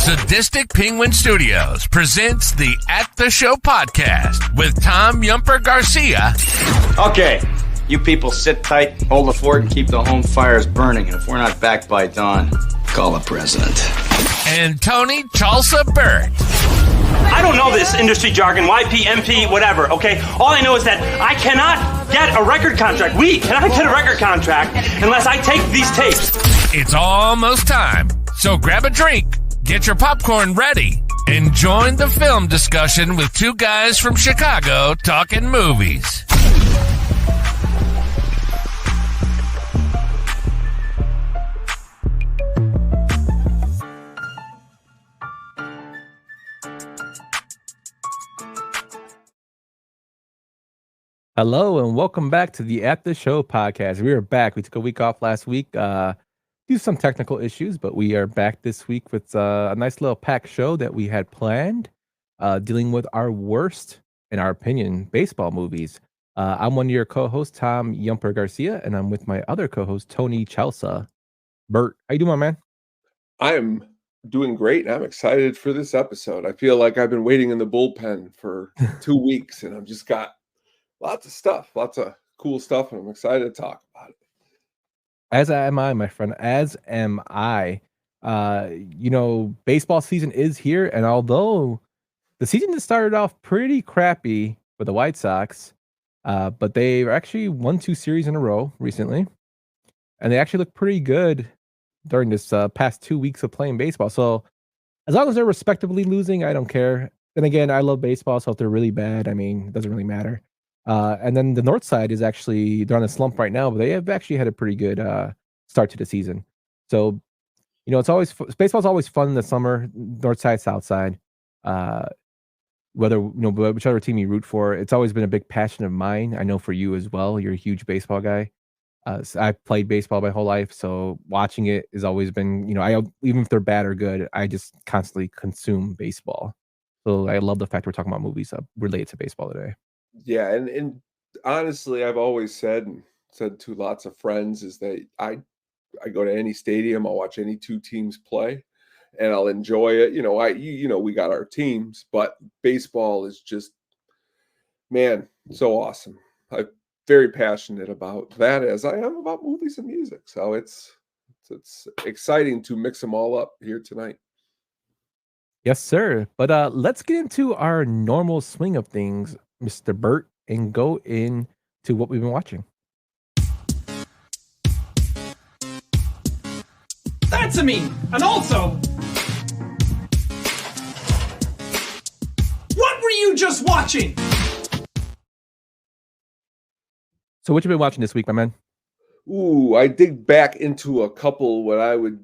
Sadistic Penguin Studios presents the At the Show podcast with Tom Yumper Garcia. Okay, you people sit tight, hold the fort, and keep the home fires burning. And if we're not back by dawn, call the president. And Tony Chalsa Burt. I don't know this industry jargon, YP, MP, whatever, okay? All I know is that I cannot get a record contract. We cannot get a record contract unless I take these tapes. It's almost time, so grab a drink, get your popcorn ready, and join the film discussion with two guys from Chicago talking movies. Hello and welcome back to the At the Show podcast. We are back. We took a week off last week due to some technical issues, but we are back this week with a nice little packed show that we had planned, dealing with our worst, in our opinion, baseball movies. I'm one of your co-hosts, Tom Yumper Garcia, and I'm with my other co-host, Tony Chalsa. Bert, how you doing, my man? I am doing great, and I'm excited for this episode. I feel like I've been waiting in the bullpen for 2 weeks, and I've just got lots of stuff, lots of cool stuff, and I'm excited to talk about it. As am I, my friend. As am I. Baseball season is here, and although the season has started off pretty crappy for the White Sox, but they actually won 2 series in a row recently, and they actually look pretty good during this past 2 weeks of playing baseball. So as long as they're respectably losing, I don't care. Then again, I love baseball, so if they're really bad, I mean, it doesn't really matter. And then the North side is actually, they're on a slump right now, but they have actually had a pretty good start to the season. So, it's always, baseball's always fun in the summer, North side, South side, whichever team you root for. It's always been a big passion of mine. I know for you as well. You're a huge baseball guy. So I played baseball my whole life, so watching it has always been, even if they're bad or good, I just constantly consume baseball. So I love the fact we're talking about movies related to baseball today. Yeah, and honestly, I've always said to lots of friends is that I go to any stadium, I'll watch any 2 teams play, and I'll enjoy it. We got our teams, but baseball is just, man, so awesome. I'm very passionate about that, as I am about movies and music. So it's exciting to mix them all up here tonight. Yes, sir. But let's get into our normal swing of things, Mr. Burt, and go into what we've been watching. That's a me. And also, what were you just watching? So what you been watching this week, my man? Ooh, I dig back into a couple what I would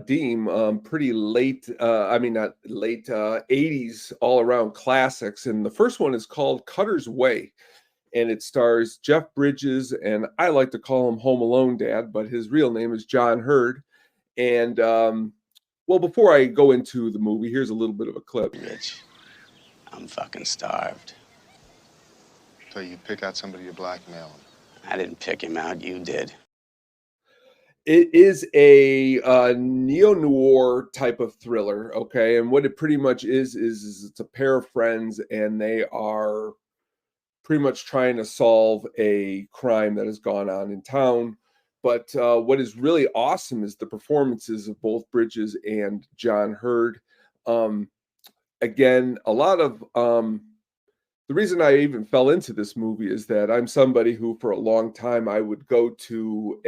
deem pretty late, not late 80s all around classics. And the first one is called Cutter's Way, and it stars Jeff Bridges, and I like to call him Home Alone Dad, but his real name is John Hurd. And before I go into the movie, here's a little bit of a clip. Rich, I'm fucking starved. So you pick out somebody you blackmail. I didn't pick him out, you did. It is a neo-noir type of thriller, okay? And what it pretty much is it's a pair of friends, and they are pretty much trying to solve a crime that has gone on in town. But what is really awesome is the performances of both Bridges and John Hurd. Again, a lot of... the reason I even fell into this movie is that I'm somebody who, for a long time, I would go to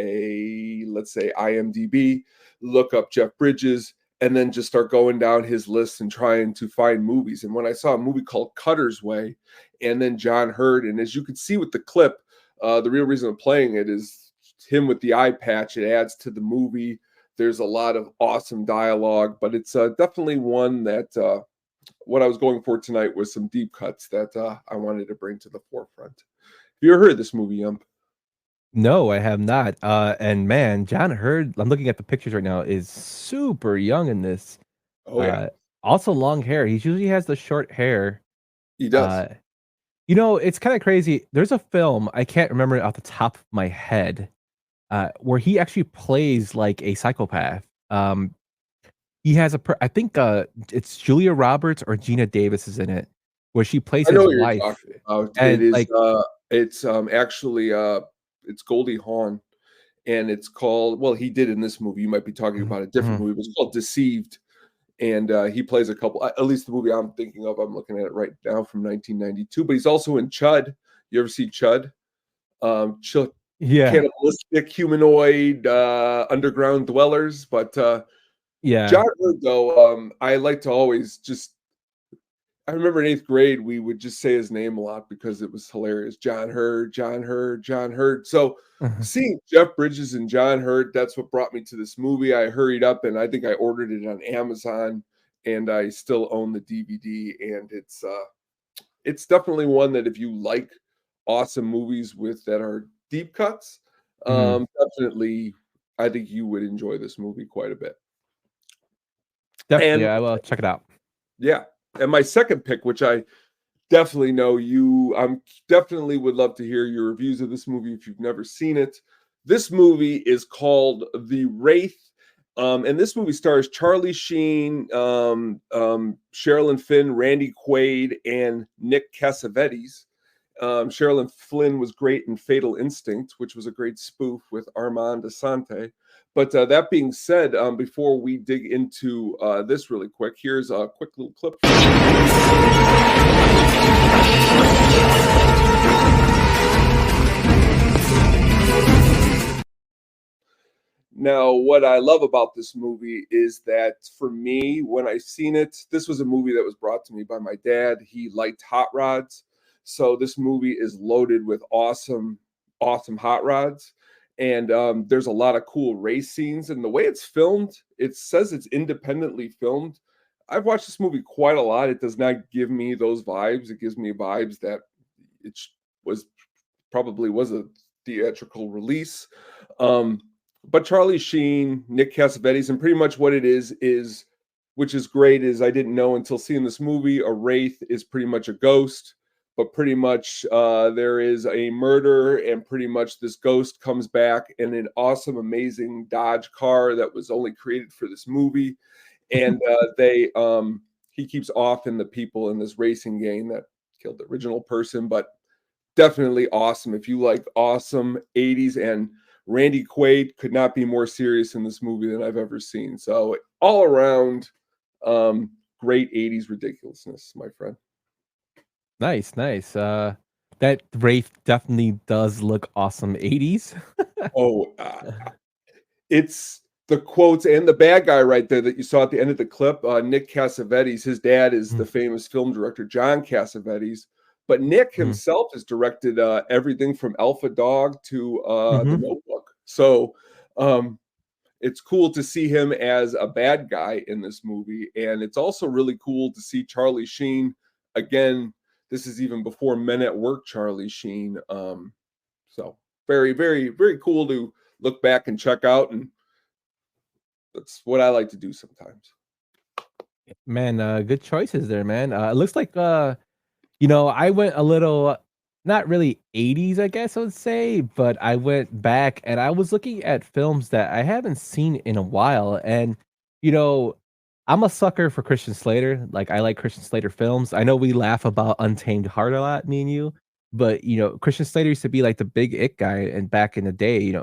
let's say IMDb, look up Jeff Bridges, and then just start going down his list and trying to find movies. And when I saw a movie called Cutter's Way, and then John Hurd, and as you can see with the clip, the real reason I'm playing it is him with the eye patch. It adds to the movie. There's a lot of awesome dialogue, but it's definitely one that... what I was going for tonight was some deep cuts that I wanted to bring to the forefront. Have you ever heard of this movie, Yump? No, I have not. And man, John Hurd, I'm looking at the pictures right now, is super young in this. Oh, yeah. Also long hair. He usually has the short hair. He does. It's kind of crazy. There's a film, I can't remember it off the top of my head, where he actually plays like a psychopath. he has I think it's Julia Roberts or Gina Davis is in it, where she plays I know his what you're wife, talking about. It and is, like it's, actually, it's Goldie Hawn, and it's called well, he did in this movie, you might be talking Mhm, about a different mhm. movie, but it's called Deceived, and, he plays a couple at least the movie I'm thinking of, I'm looking at it right now from 1992, but he's also in Chud. You ever see Chud? Ch Yeah, Cannibalistic humanoid, underground dwellers, but, yeah. John Hurt, though, I like to always just I remember in 8th grade, we would just say his name a lot because it was hilarious. John Hurt, John Hurt, John Hurt. So seeing Jeff Bridges and John Hurt, that's what brought me to this movie. I hurried up and I think I ordered it on Amazon and I still own the DVD. And it's definitely one that if you like awesome movies with that are deep cuts, Mhm. definitely I think you would enjoy this movie quite a bit. Definitely, And I will check it out. yeah, and my second pick, which I definitely know you definitely would love to hear your reviews of this movie if you've never seen it. This movie is called The Wraith. And this movie stars Charlie Sheen, Sherilyn Finn, Randy Quaid, and Nick Cassavetes. Sherilyn Flynn was great in Fatal Instinct, which was a great spoof with Armand Assante. But that being said, before we dig into this really quick, here's a quick little clip. Now, what I love about this movie is that for me, when I seen it, this was a movie that was brought to me by my dad. He liked hot rods. So this movie is loaded with awesome, awesome hot rods. And there's a lot of cool race scenes. And the way it's filmed, it says it's independently filmed. I've watched this movie quite a lot. It does not give me those vibes. It gives me vibes that it was probably was a theatrical release. Um, but Charlie Sheen, Nick Cassavetes, and pretty much what it is which is great, is I didn't know until seeing this movie. A wraith is pretty much a ghost, but pretty much there is a murder, and pretty much this ghost comes back in an awesome, amazing Dodge car that was only created for this movie, and he keeps offing the people in this racing gang that killed the original person, but definitely awesome. If you like awesome 80s, and Randy Quaid could not be more serious in this movie than I've ever seen. So all around, great 80s ridiculousness, my friend. Nice, nice. That Wraith definitely does look awesome 80s. Oh, it's the quotes and the bad guy right there that you saw at the end of the clip. Nick Cassavetes, his dad is the famous film director John Cassavetes, but Nick himself has directed everything from Alpha Dog to The Notebook. So it's cool to see him as a bad guy in this movie, and it's also really cool to see Charlie Sheen again. This is even before Men at Work Charlie Sheen. So very, very, very cool to look back and check out, and that's what I like to do sometimes. Man, good choices there, man. It looks like I went a little not really 80s, I guess I would say, but I went back and I was looking at films that I haven't seen in a while. And, you know, I'm a sucker for Christian Slater. Like, I like Christian Slater films. I know we laugh about Untamed Heart a lot, me and you, but, Christian Slater used to be like the big it guy. And back in the day,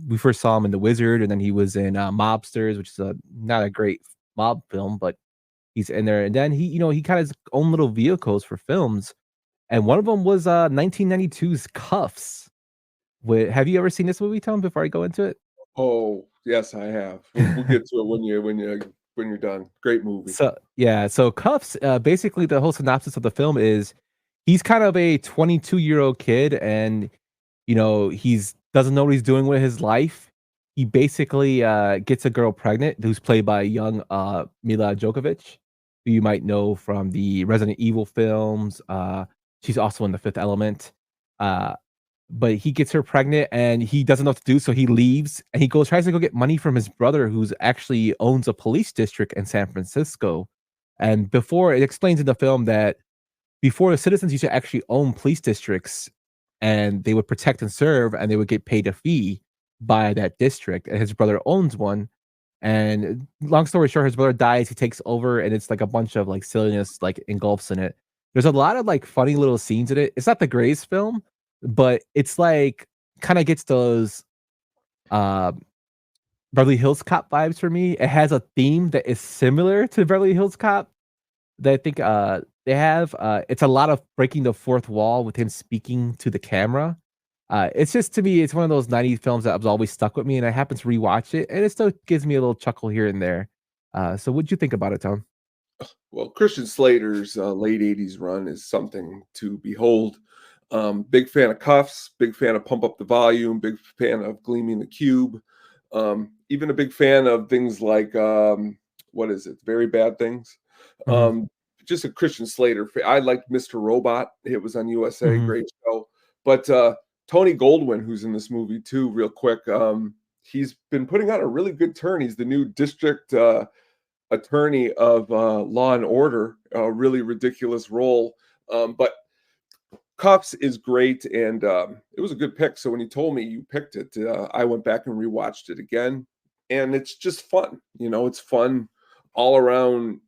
we first saw him in The Wizard, and then he was in Mobsters, which is not a great mob film, but he's in there. And then he kind of his own little vehicles for films, and one of them was 1992's Cuffs. Have you ever seen this movie, Tom? Before I go into it, Oh yes, I have. We'll get to it when you're done. Great movie. so Cuffs. Basically, the whole synopsis of the film is he's kind of a 22-year-old kid, and he's doesn't know what he's doing with his life. He basically gets a girl pregnant, who's played by young Mila Djokovic, who you might know from the Resident Evil films. She's also in The Fifth Element. But he gets her pregnant and he doesn't know what to do, so he leaves and he tries to go get money from his brother, who's actually owns a police district in San Francisco. And before it explains in the film that before, the citizens used to actually own police districts, and they would protect and serve, and they would get paid a fee by that district. And his brother owns one, And long story short, his brother dies. He takes over, and it's like a bunch of like silliness like engulfs in it. There's a lot of like funny little scenes in it. It's not the greatest film, but it's like kind of gets those uh Beverly Hills Cop vibes for me. It has a theme that is similar to Beverly Hills Cop that I think they have. It's a lot of breaking the fourth wall with him speaking to the camera. It's just to me, it's one of those 90s films that was always stuck with me, and I happen to rewatch it, and it still gives me a little chuckle here and there. So what'd you think about it, Tom? Well, Christian Slater's late 80s run is something to behold. Big fan of Cuffs, big fan of Pump Up the Volume, big fan of Gleaming the Cube. Even a big fan of things like, what is it? Very Bad Things. Just a Christian Slater. I liked Mr. Robot. It was on USA, great show. But Tony Goldwyn, who's in this movie too, real quick, he's been putting on a really good turn. He's the new district attorney of Law and Order, a really ridiculous role. But Cuffs is great, and it was a good pick. So when you told me you picked it, I went back and rewatched it again, and it's just fun. It's fun all around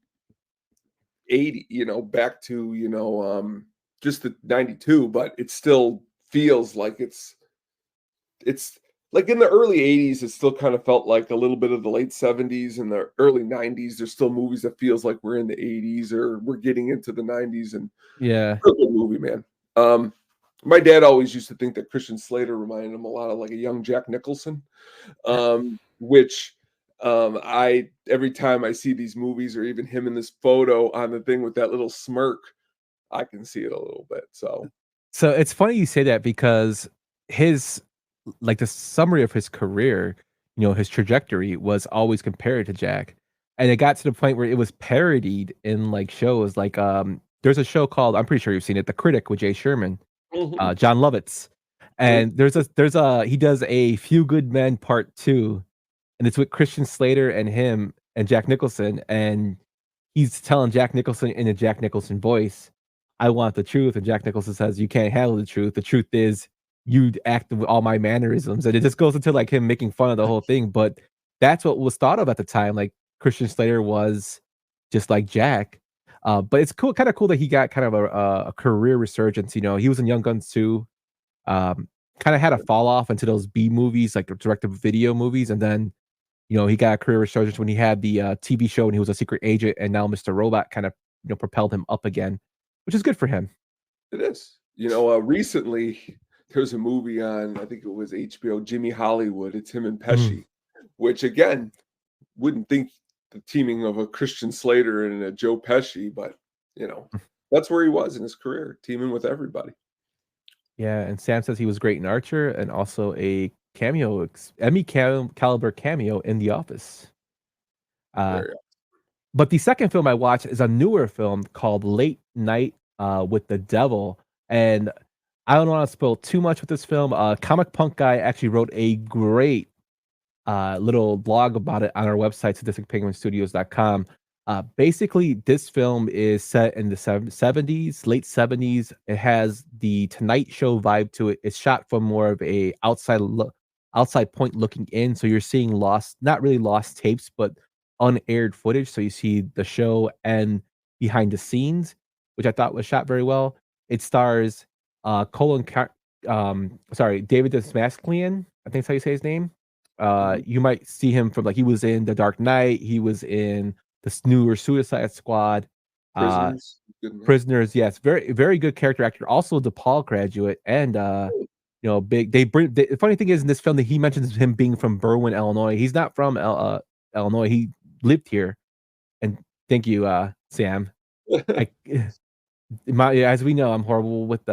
80, back to, just the 92, but it still feels like it's like in the early 80s, it still kind of felt like a little bit of the late 70s and the early 90s. There's still movies that feels like we're in the 80s or we're getting into the 90s, and Yeah. good movie, man. My dad always used to think that Christian Slater reminded him a lot of like a young Jack Nicholson, which I every time I see these movies or even him in this photo on the thing with that little smirk, I can see it a little bit. So it's funny you say that because his like the summary of his career, his trajectory was always compared to Jack. And it got to the point where it was parodied in like shows like there's a show called, I'm pretty sure you've seen it, The Critic with Jay Sherman, John Lovitz. And he does a Few Good Men Part 2, and it's with Christian Slater and him and Jack Nicholson, and he's telling Jack Nicholson in a Jack Nicholson voice, I want the truth. And Jack Nicholson says, you can't handle the truth. The truth is you'd act with all my mannerisms. And it just goes into like him making fun of the whole thing. But that's what was thought of at the time. Like Christian Slater was just like Jack. But it's cool, kind of cool that he got kind of a career resurgence. He was in Young Guns too. Kind of had a fall off into those B movies, like the direct-to-video movies. And then, he got a career resurgence when he had the TV show and he was a secret agent. And now Mr. Robot kind of, propelled him up again, which is good for him. It is. Recently there's a movie on, I think it was HBO, Jimmy Hollywood. It's him and Pesci, which again, wouldn't think the teaming of a Christian Slater and a Joe Pesci, but that's where he was in his career, teaming with everybody. Yeah, and Sam says he was great in Archer and also a cameo, Emmy caliber cameo in The Office. But the second film I watched is a newer film called Late Night with the Devil. And I don't want to spoil too much with this film. Comic Punk Guy actually wrote a great little blog about it on our website, sadisticpenguinstudios.com. Basically, this film is set in the 70s, late 70s. It has the Tonight Show vibe to it. It's shot from more of a outside point looking in. So you're seeing not really lost tapes, but unaired footage. So you see the show and behind the scenes, which I thought was shot very well. It stars David Dastmalchian. I think that's how you say his name. You might see him from he was in The Dark Knight. He was in the newer Suicide Squad. Prisoners. Yes, very very good character actor. Also, DePaul graduate, and big. The funny thing is in this film that he mentions him being from Berwyn, Illinois. He's not from Illinois. He lived here. And thank you, Sam. As we know, I'm horrible with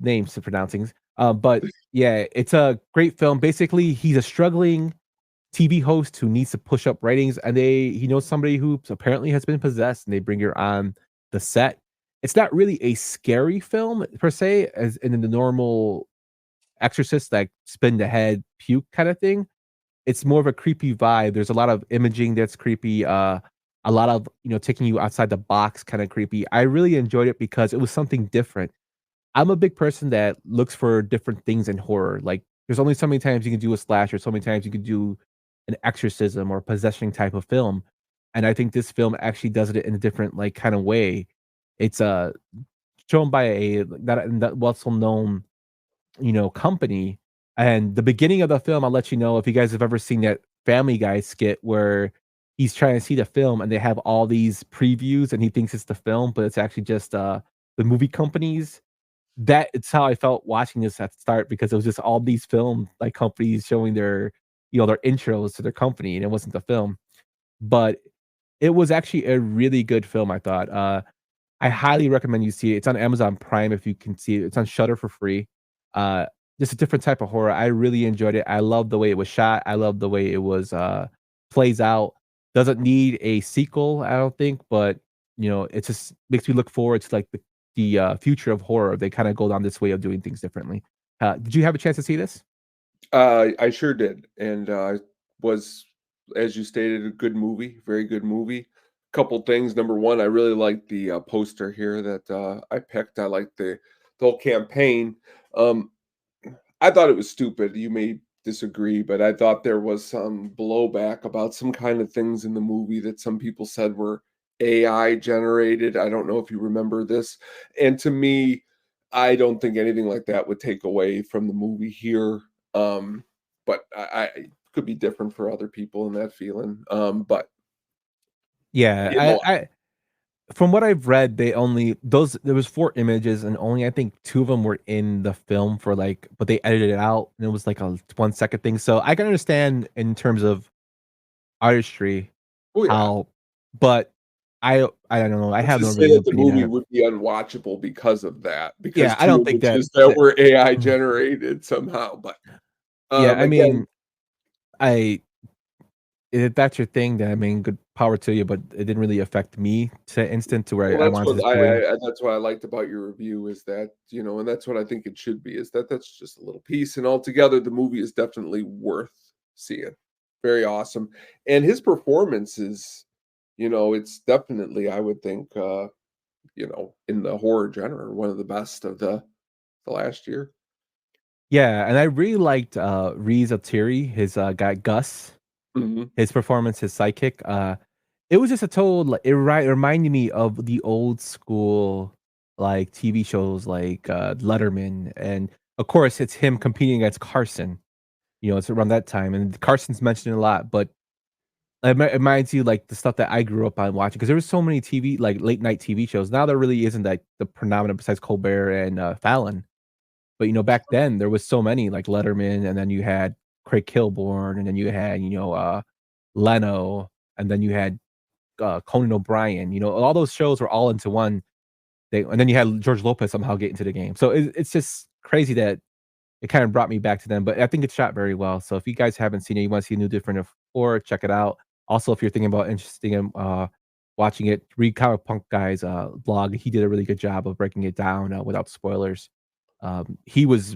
names and pronouncings. But yeah, it's a great film. Basically, he's a struggling TV host who needs to push up ratings, and he knows somebody who apparently has been possessed, and they bring her on the set. It's not really a scary film per se, as in the normal Exorcist, like spin the head, puke kind of thing. It's more of a creepy vibe. There's a lot of imaging that's creepy. A lot of taking you outside the box, kind of creepy. I really enjoyed it because it was something different. I'm a big person that looks for different things in horror. Like there's only so many times you can do a slasher, so many times you can do an exorcism or possession type of film. And I think this film actually does it in a different like kind of way. It's shown by a that well known company. And the beginning of the film, I'll let you know if you guys have ever seen that Family Guy skit where he's trying to see the film and they have all these previews and he thinks it's the film, but it's actually just the movie companies. That it's how I felt watching this at the start because it was just all these film like companies showing their their intros to their company and it wasn't the film. But it was actually a really good film, I thought. I highly recommend you see it. It's on Amazon Prime if you can see it. It's on Shutter for free. Uh, just a different type of horror. I really enjoyed it. I love the way it was shot. I love the way it was plays out. Doesn't need a sequel, I don't think, but it just makes me look forward to like the future of horror. They kind of go down this way of doing things differently. Did you have a chance to see this? I sure did, and was, as you stated, a good movie, very good movie. Couple things. Number one, I really like the poster here that I picked. I like the whole campaign. Um, I thought it was stupid. You may disagree, but I thought there was some blowback about some kind of things in the movie that some people said were AI generated. I don't know if you remember this. And to me, I don't think anything like that would take away from the movie here. But I could be different for other people in that feeling. But Yeah, you know, I from what I've read, they only those there was 4 images and only I think 2 of them were in the film for like but they edited it out and it was like a 1 second thing. So I can understand in terms of artistry oh yeah. how but I don't know. I Let's have no just say really that the opinion on movie it. would be unwatchable because of that, because Yeah, I 2 don't think that images that were AI mm, generated somehow. But yeah, I again, mean, I if that's your thing, then I mean, good power to you, but it didn't really affect me to an instant to where well, I that's wanted what to see it. that's what I liked about your review is that, and that's what I think it should be, is that that's just a little piece, and altogether, the movie is definitely worth seeing. Very awesome. And his performance is, it's definitely, I would think, in the horror genre, one of the best of the last year. Yeah, and I really liked Rhys O'Teary, his guy Gus, Mhm. his performance, his sidekick. It was just a total like it reminded me of the old school like TV shows like Letterman, and of course it's him competing against Carson. It's around that time, and Carson's mentioned a lot, but it reminds you like the stuff that I grew up on watching because there was so many TV like late night TV shows. Now there really isn't like the predominant besides Colbert and Fallon. But back then there was so many like Letterman, and then you had Craig Kilborn, and then you had Leno, and then you had Conan O'Brien. All those shows were all into one. And then you had George Lopez somehow get into the game. So it's just crazy that it kind of brought me back to them. But I think it's shot very well. So if you guys haven't seen it, you want to see a new different of horror, check it out. Also, if you're thinking about interesting in watching it, read Comic Punk Guy's blog. He did a really good job of breaking it down without spoilers. He's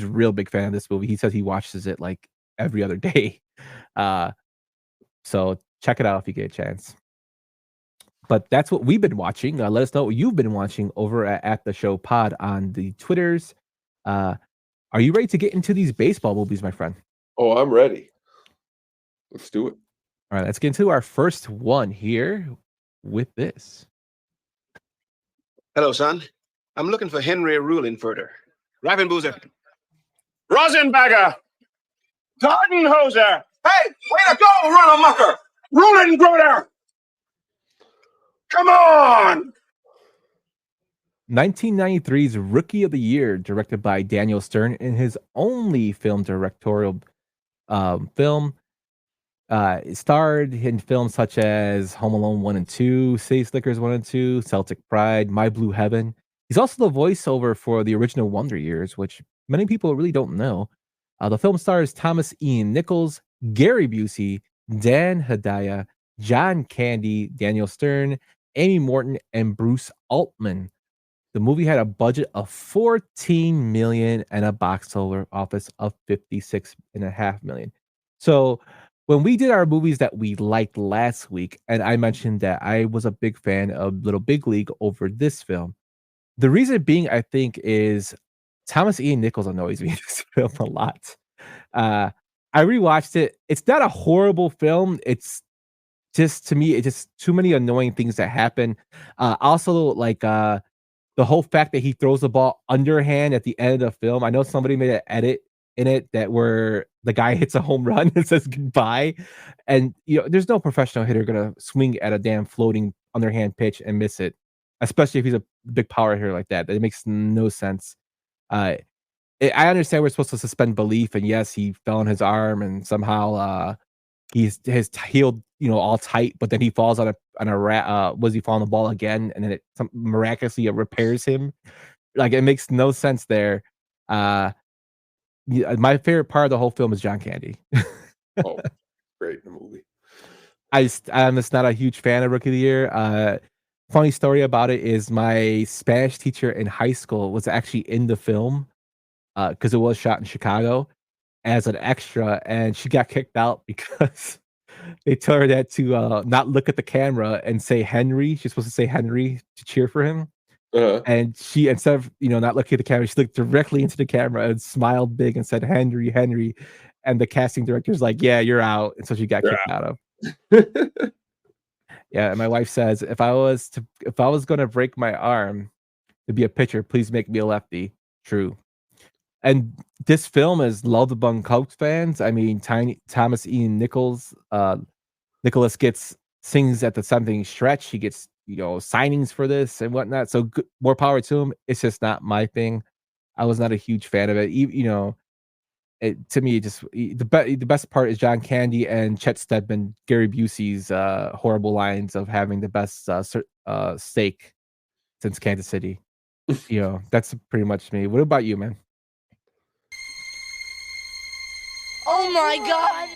a real big fan of this movie. He says he watches it like every other day. Uh, so check it out if you get a chance. But that's what we've been watching. Let us know what you've been watching over at the show pod on the Twitters. Are you ready to get into these baseball movies, my friend? Oh, I'm ready. Let's do it. All right, let's get into our first one here with this. Hello, son. I'm looking for Henry Ruhlenfurter. Reifenboozer. Rosenberger. Tardenhoser. Hey, way to go, Runnermucker. Ruhlenbruder. Come on. 1993's Rookie of the Year, directed by Daniel Stern, in his only film directorial film. It starred in films such as Home Alone 1 and 2, City Slickers 1 and 2, Celtic Pride, My Blue Heaven. He's also the voiceover for the original Wonder Years, which many people really don't know. The film stars Thomas Ian Nichols, Gary Busey, Dan Hedaya, John Candy, Daniel Stern, Amy Morton, and Bruce Altman. The movie had a budget of $14 million and a box office of $56.5 million. So when we did our movies that we liked last week, and I mentioned that I was a big fan of Little Big League over this film, the reason being, I think, is Thomas Ian Nichols annoys me in this film a lot. I rewatched it. It's not a horrible film. It's just to me, it's just too many annoying things that happen. Also, like the whole fact that he throws the ball underhand at the end of the film. I know somebody made an edit in it that where the guy hits a home run and says goodbye, and there's no professional hitter gonna swing at a damn floating underhand pitch and miss it, especially if he's a big power hitter like that. That makes no sense. Uh, I understand we're supposed to suspend belief, and yes, he fell on his arm, and somehow he's healed, all tight, but then he falls on a was he fall on the ball again, and then miraculously it repairs him. Like it makes no sense there. Yeah, my favorite part of the whole film is John Candy. Oh, great in the movie. I'm just not a huge fan of Rookie of the Year. Funny story about it is my Spanish teacher in high school was actually in the film because it was shot in Chicago as an extra, and she got kicked out because they told her that to not look at the camera and say Henry. She's supposed to say Henry to cheer for him. And she, instead of not looking at the camera, she looked directly into the camera and smiled big and said Henry, Henry. And the casting director's like, "Yeah, you're out." And so she got kicked out of. Yeah, and my wife says, if I was gonna break my arm to be a pitcher, please make me a lefty. True. And this film is loved among Cubs fans. I mean, Thomas Ian Nicholas gets sings at the something stretch. He gets signings for this and whatnot. So more power to him. It's just not my thing. I was not a huge fan of it. To me, the best part is John Candy and Chet Stedman, Gary Busey's horrible lines of having the best steak since Kansas City. That's pretty much me. What about you, man? Oh my God!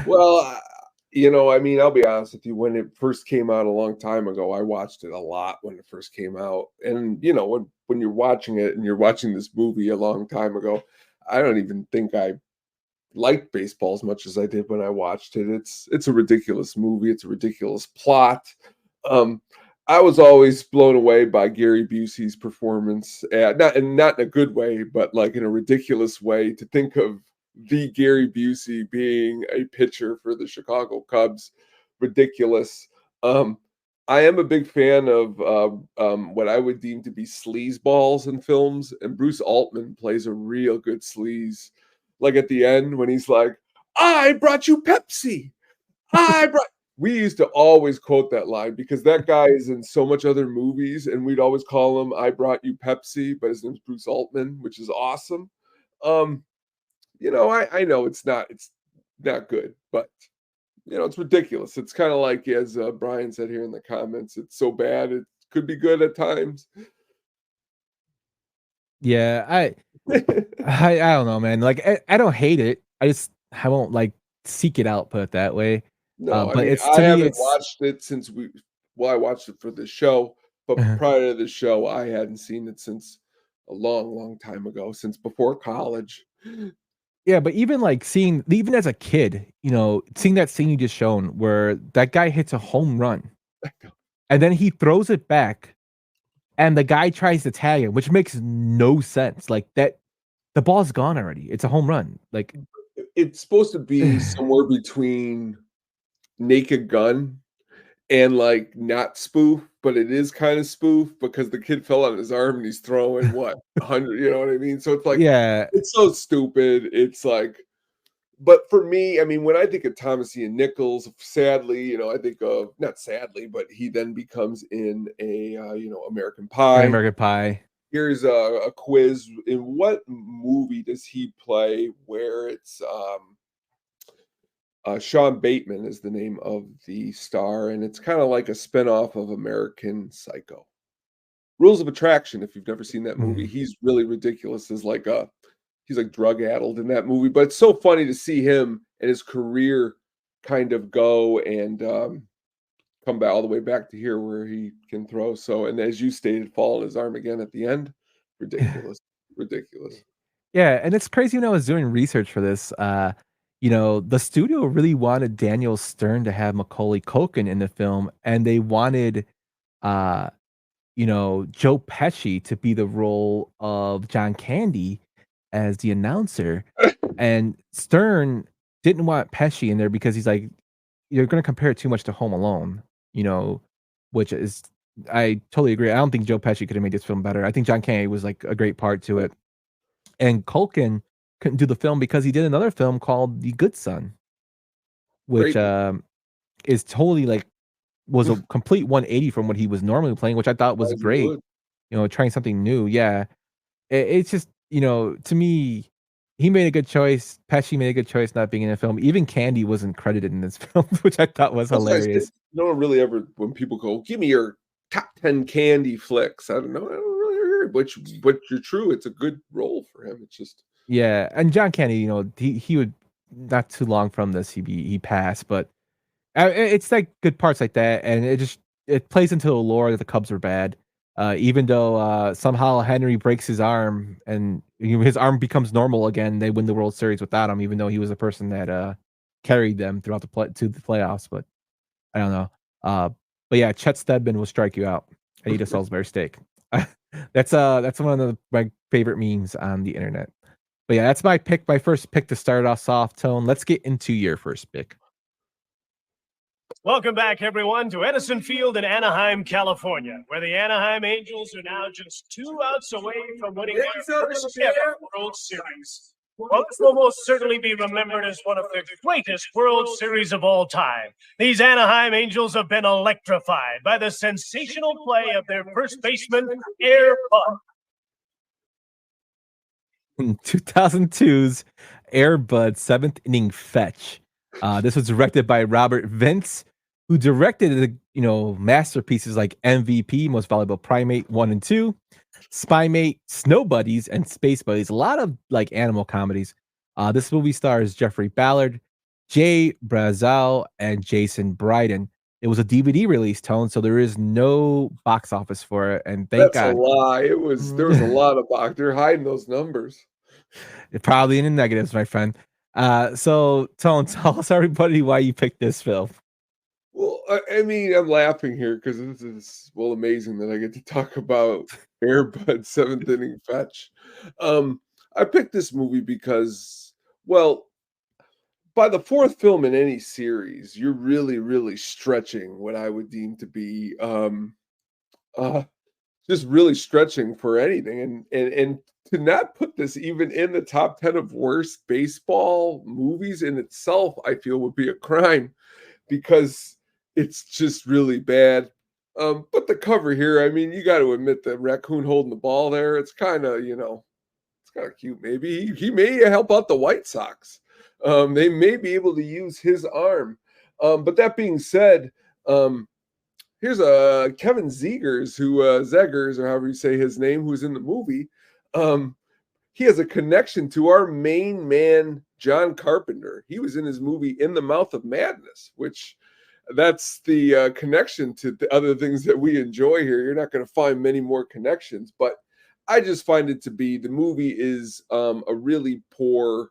Well, I mean, I'll be honest with you. When it first came out a long time ago, I watched it a lot when it first came out. And when you're watching it and you're watching this movie a long time ago, I don't even think I liked baseball as much as I did when I watched it. It's a ridiculous movie. It's a ridiculous plot. I was always blown away by Gary Busey's performance, not in a good way, but like in a ridiculous way. To think of the Gary Busey being a pitcher for the Chicago Cubs, ridiculous. I am a big fan of what I would deem to be sleazeballs in films, and Bruce Altman plays a real good sleaze. Like at the end when he's like, "I brought you Pepsi. We used to always quote that line because that guy is in so much other movies, and we'd always call him "I brought you Pepsi," but his name's Bruce Altman, which is awesome. I know it's not good, but it's ridiculous. It's kind of like, as Brian said here in the comments, it's so bad it could be good at times. Yeah, I don't know, man. Like I don't hate it. I won't like seek it out, put it that way. No, But I haven't watched it since I watched it for the show, but prior to the show, I hadn't seen it since a long, long time ago, since before college. Yeah, but even like even as a kid, seeing that scene you just shown where that guy hits a home run and then he throws it back and the guy tries to tag him, which makes no sense. Like that, the ball's gone already. It's a home run. Like it's supposed to be somewhere between Naked Gun and like not spoof, but it is kind of spoof because the kid fell on his arm and he's throwing 100, you know what I mean? So it's like, yeah, it's so stupid. It's like, but for me, I mean, when I think of Thomas Ian Nichols, sadly, I think of, not sadly, but he then becomes in a American Pie. American Pie. Here's a quiz. In what movie does he play where it's Sean Bateman is the name of the star, and it's kind of like a spinoff of American Psycho. Rules of Attraction, if you've never seen that movie, he's really ridiculous he's like drug addled in that movie, but it's so funny to see him and his career kind of go and come back all the way back to here where he can throw. So, and as you stated, fall on his arm again at the end. Ridiculous. Yeah, and it's crazy when I was doing research for this. The studio really wanted Daniel Stern to have Macaulay Culkin in the film, and they wanted Joe Pesci to be the role of John Candy as the announcer, and Stern didn't want Pesci in there because he's like, you're going to compare it too much to Home Alone, which is, I totally agree. I don't think Joe Pesci could have made this film better. I think John Candy was like a great part to it. And Culkin couldn't do the film because he did another film called The Good Son, which is totally like was a complete 180 from what he was normally playing, which I thought was great. Trying something new. Yeah. It's just, to me, he made a good choice. Pesci made a good choice not being in the film. Even Candy wasn't credited in this film, which I thought was hilarious. No one really ever, when people go, give me your top 10 Candy flicks. I don't really hear it, but you're true. It's a good role for him. It's just. Yeah. And John Candy, he would, not too long from this, he passed, but it's like good parts like that. And it plays into the lore that the Cubs were bad. Even though somehow Henry breaks his arm and his arm becomes normal again, they win the World Series without him, even though he was a person that carried them throughout to the playoffs. But I don't know. But yeah, Chet Stedman will strike you out and eat a Salisbury steak. That's one of my favorite memes on the internet. But yeah, that's my pick. My first pick to start off soft tone. Let's get into your first pick. Welcome back, everyone, to Edison Field in Anaheim, California, where the Anaheim Angels are now just 2 outs away from winning their first ever World Series. Well, this will most certainly be remembered as one of the greatest World Series of all time. These Anaheim Angels have been electrified by the sensational play of their first baseman, Air Bud. 2002's Air Bud 7th inning fetch. This was directed by Robert Vince, who directed masterpieces like MVP, Most Valuable Primate 1 and 2, Spy Mate, Snow Buddies, and Space Buddies. A lot of like animal comedies. This movie stars Jeffrey Ballard, Jay Brazel, and Jason Bryden. It was a DVD release, Tone, so there is no box office for it. And thank God. That's a lie. There was a lot of box. They're hiding those numbers. Probably in the negatives, my friend. So Tone, tell us everybody why you picked this film. Well, I mean, I'm laughing here because this is amazing that I get to talk about Air Bud 7th inning fetch. I picked this movie because, well, by the fourth film in any series, you're really, really stretching what I would deem to be just really stretching for anything. And to not put this even in the top 10 of worst baseball movies in itself, I feel would be a crime because it's just really bad. But the cover here, I mean, you got to admit the raccoon holding the ball there. It's kind of, it's kind of cute. Maybe he may help out the White Sox. They may be able to use his arm. But that being said, here's Kevin Zegers, Zegers, or however you say his name, who's in the movie. He has a connection to our main man, John Carpenter. He was in his movie In the Mouth of Madness, which that's the connection to the other things that we enjoy here. You're not going to find many more connections, but I just find it to be, the movie is a really poor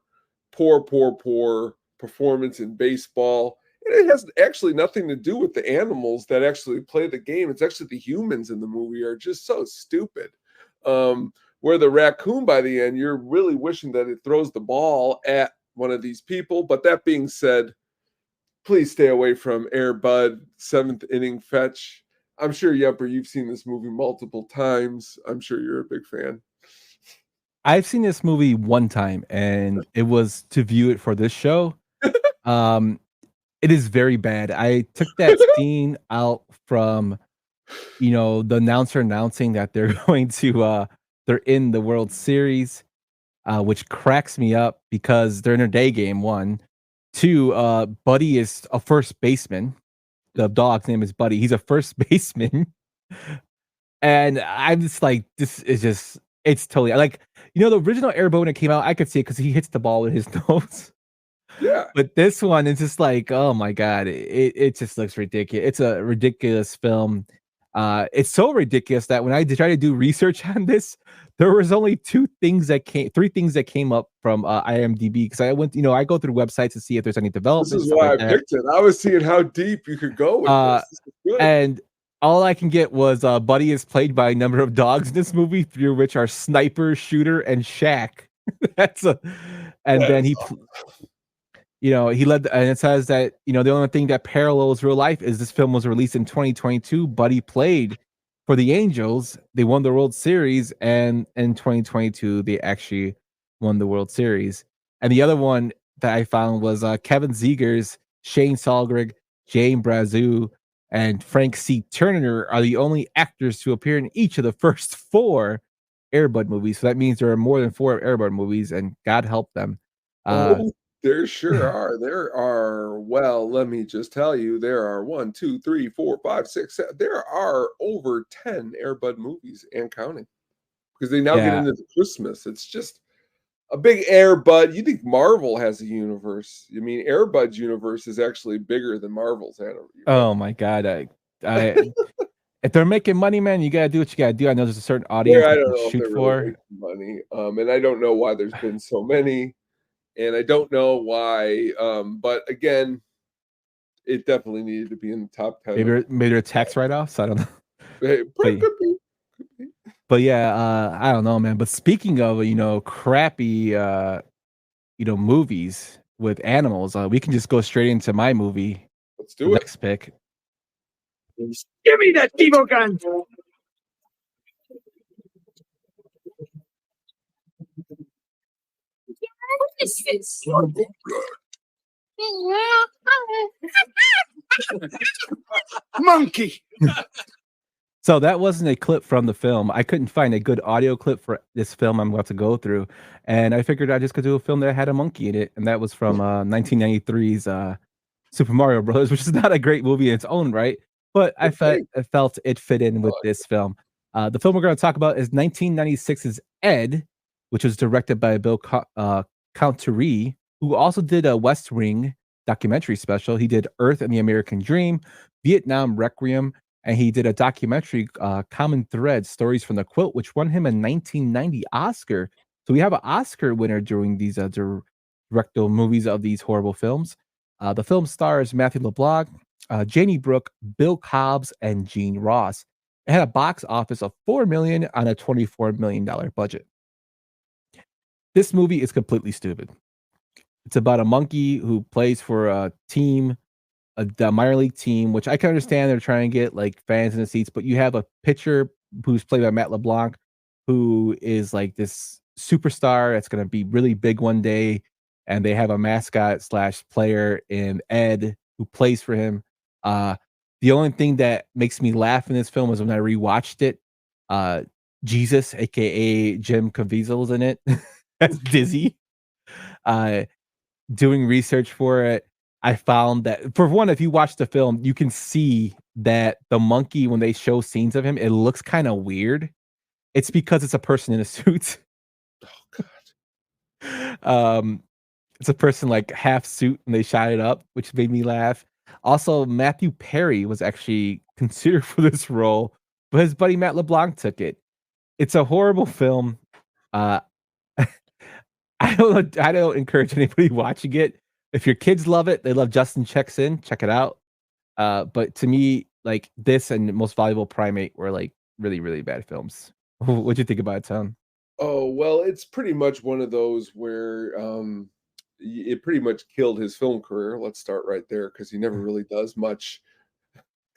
performance in baseball. And it has actually nothing to do with the animals that actually play the game. It's actually the humans in the movie are just so stupid. Where the raccoon, by the end, you're really wishing that it throws the ball at one of these people. But that being said, please stay away from Air Bud 7th inning fetch. I'm sure, Yemper, you've seen this movie multiple times. I'm sure you're a big fan. I've seen this movie one time, and it was to view it for this show. It is very bad. I took that scene out from, the announcer announcing that they're going to, they're in the World Series, which cracks me up because they're in a day game, 1. 2, Buddy is a first baseman. The dog's name is Buddy. He's a first baseman. And I'm just like, this is just, it's totally like, the original Air Bud when it came out, I could see it because he hits the ball with his nose. Yeah. But this one is just like, oh my God, it just looks ridiculous. It's a ridiculous film. It's so ridiculous that when I tried to do research on this, there was only 3 things that came up from IMDb, because I went, I go through websites to see if there's any development. This is why I picked it. I was seeing how deep you could go with this. This is good. And all I can get was Buddy is played by a number of dogs in this movie, through which are Sniper, Shooter, and Shaq. That's a, and then he, he led, and it says that the only thing that parallels real life is this film was released in 2022. Buddy played for the Angels. They won the World Series, and in 2022 they actually won the World Series. And the other one that I found was Kevin Zegers, Shane Salgrig, Jane Brazu, and Frank C. Turner are the only actors to appear in each of the first 4 Air Bud movies. So that means there are more than 4 Air Bud movies, and God help them. There sure are. There are, well, let me just tell you, there are 1, 2, 3, 4, 5, 6, 7. There are over 10 Air Bud movies and counting. Because they now get into the Christmas. It's just a big Air Bud. You think Marvel has a universe? I mean, Air Bud's universe is actually bigger than Marvel's universe. Oh my God! If they're making money, man, you gotta do what you gotta do. I know there's a certain audience I you don't can know if shoot they're for. really making money, and I don't know why there's been so many, and I don't know why. But again, it definitely needed to be in the top 10. Maybe they're tax write-offs. I don't know. Could be. But yeah, I don't know, man. But speaking of crappy movies with animals, we can just go straight into my movie. Let's do it. Next pick. Give me that Devo gun. What is this? Monkey. So that wasn't a clip from the film. I couldn't find a good audio clip for this film I'm about to go through, and I figured I just could do a film that had a monkey in it, and that was from 1993's Super Mario Bros., which is not a great movie in its own right, but I felt it fit in with this film. The film we're going to talk about is 1996's Ed, which was directed by Bill Conturi, who also did a West Wing documentary special. He did Earth and the American Dream, Vietnam Requiem, and he did a documentary, Common Thread, Stories from the Quilt, which won him a 1990 Oscar. So we have an Oscar winner during these directorial movies of these horrible films. The film stars Matthew LeBlanc, Janie Brooke, Bill Cobbs, and Gene Ross. It had a box office of $4 million on a $24 million budget. This movie is completely stupid. It's about a monkey who plays for a team, the minor league team, which I can understand they're trying to get like fans in the seats, but you have a pitcher who's played by Matt LeBlanc, who is like this superstar that's going to be really big one day, and they have a mascot / player in Ed who plays for him. The only thing that makes me laugh in this film is when I rewatched it, Jesus, aka Jim Caviezel's in it as Dizzy. Doing research for it, I found that, for one, if you watch the film, you can see that the monkey, when they show scenes of him, it looks kind of weird. It's because it's a person in a suit. Oh God. It's a person like half suit, and they shot it up, which made me laugh. Also, Matthew Perry was actually considered for this role, but his buddy Matt LeBlanc took it. It's a horrible film. I don't encourage anybody watching it. If your kids love it, they love Justin Checks In, check it out. But to me, like this and Most Valuable Primate were like really, really bad films. What'd you think about it, Tom? Oh, well, it's pretty much one of those where it pretty much killed his film career. Let's start right there, because he never really does much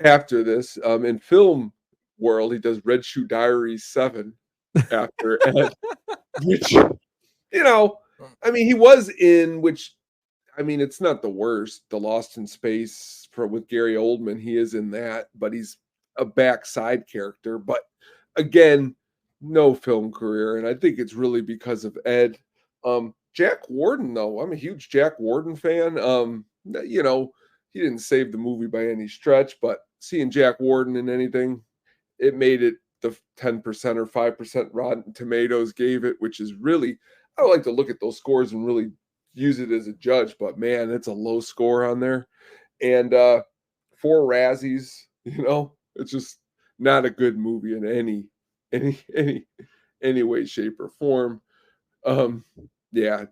after this. In film world, he does Red Shoe Diaries 7 after Ed, which, I mean, he was in, which, I mean, it's not the worst, The Lost in Space with Gary Oldman. He is in that, but he's a backside character. But again, no film career, and I think it's really because of Ed. Jack Warden, though, I'm a huge Jack Warden fan. He didn't save the movie by any stretch, but seeing Jack Warden in anything, it made it the 10% or 5% Rotten Tomatoes gave it, which is really, I don't like to look at those scores and really use it as a judge, but man, it's a low score on there. And 4 Razzies, it's just not a good movie in any way, shape, or form. Yeah.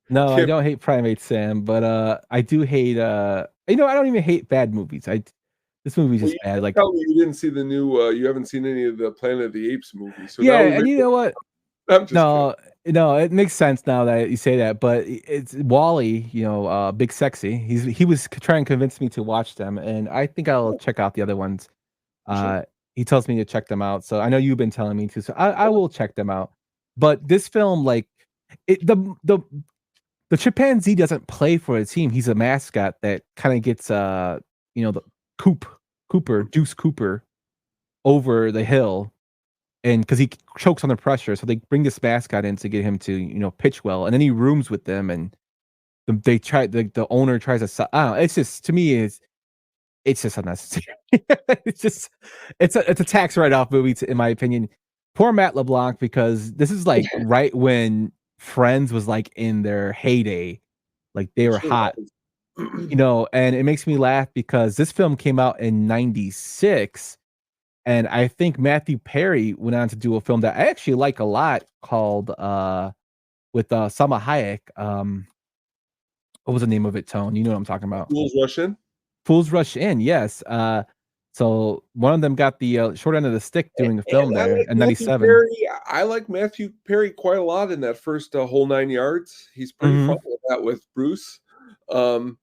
No, I don't hate Primate Sam, but I do hate I don't even hate bad movies. This movie's Well, just bad. Like, tell me you didn't see the new. You haven't seen any of the Planet of the Apes movies. So yeah, now we and you know what? I'm just No, no, it makes sense now that you say that. But it's Wally, Big Sexy. He was trying to convince me to watch them, and I think I'll check out the other ones. Sure. He tells me to check them out, so I know you've been telling me to, so I will check them out. But this film, like, it the chimpanzee doesn't play for a team. He's a mascot that kind of gets the Deuce Cooper over the hill, and because he chokes under pressure, so they bring this mascot in to get him to pitch well, and then he rooms with them, and the owner tries to. I don't know. It's just, to me, it's just unnecessary. It's a tax write-off movie, in my opinion. Poor Matt LeBlanc, because this is like right when Friends was like in their heyday, like they were hot, and it makes me laugh because this film came out in '96, and I think Matthew Perry went on to do a film that I actually like a lot called with Salma Hayek. What was the name of it, Tone? You know what I'm talking about. Fools Rush In. Fools Rush In, yes. So one of them got the short end of the stick doing the film there in '97. I like Matthew Perry quite a lot in that first whole 9 yards. He's pretty fun with that with Bruce.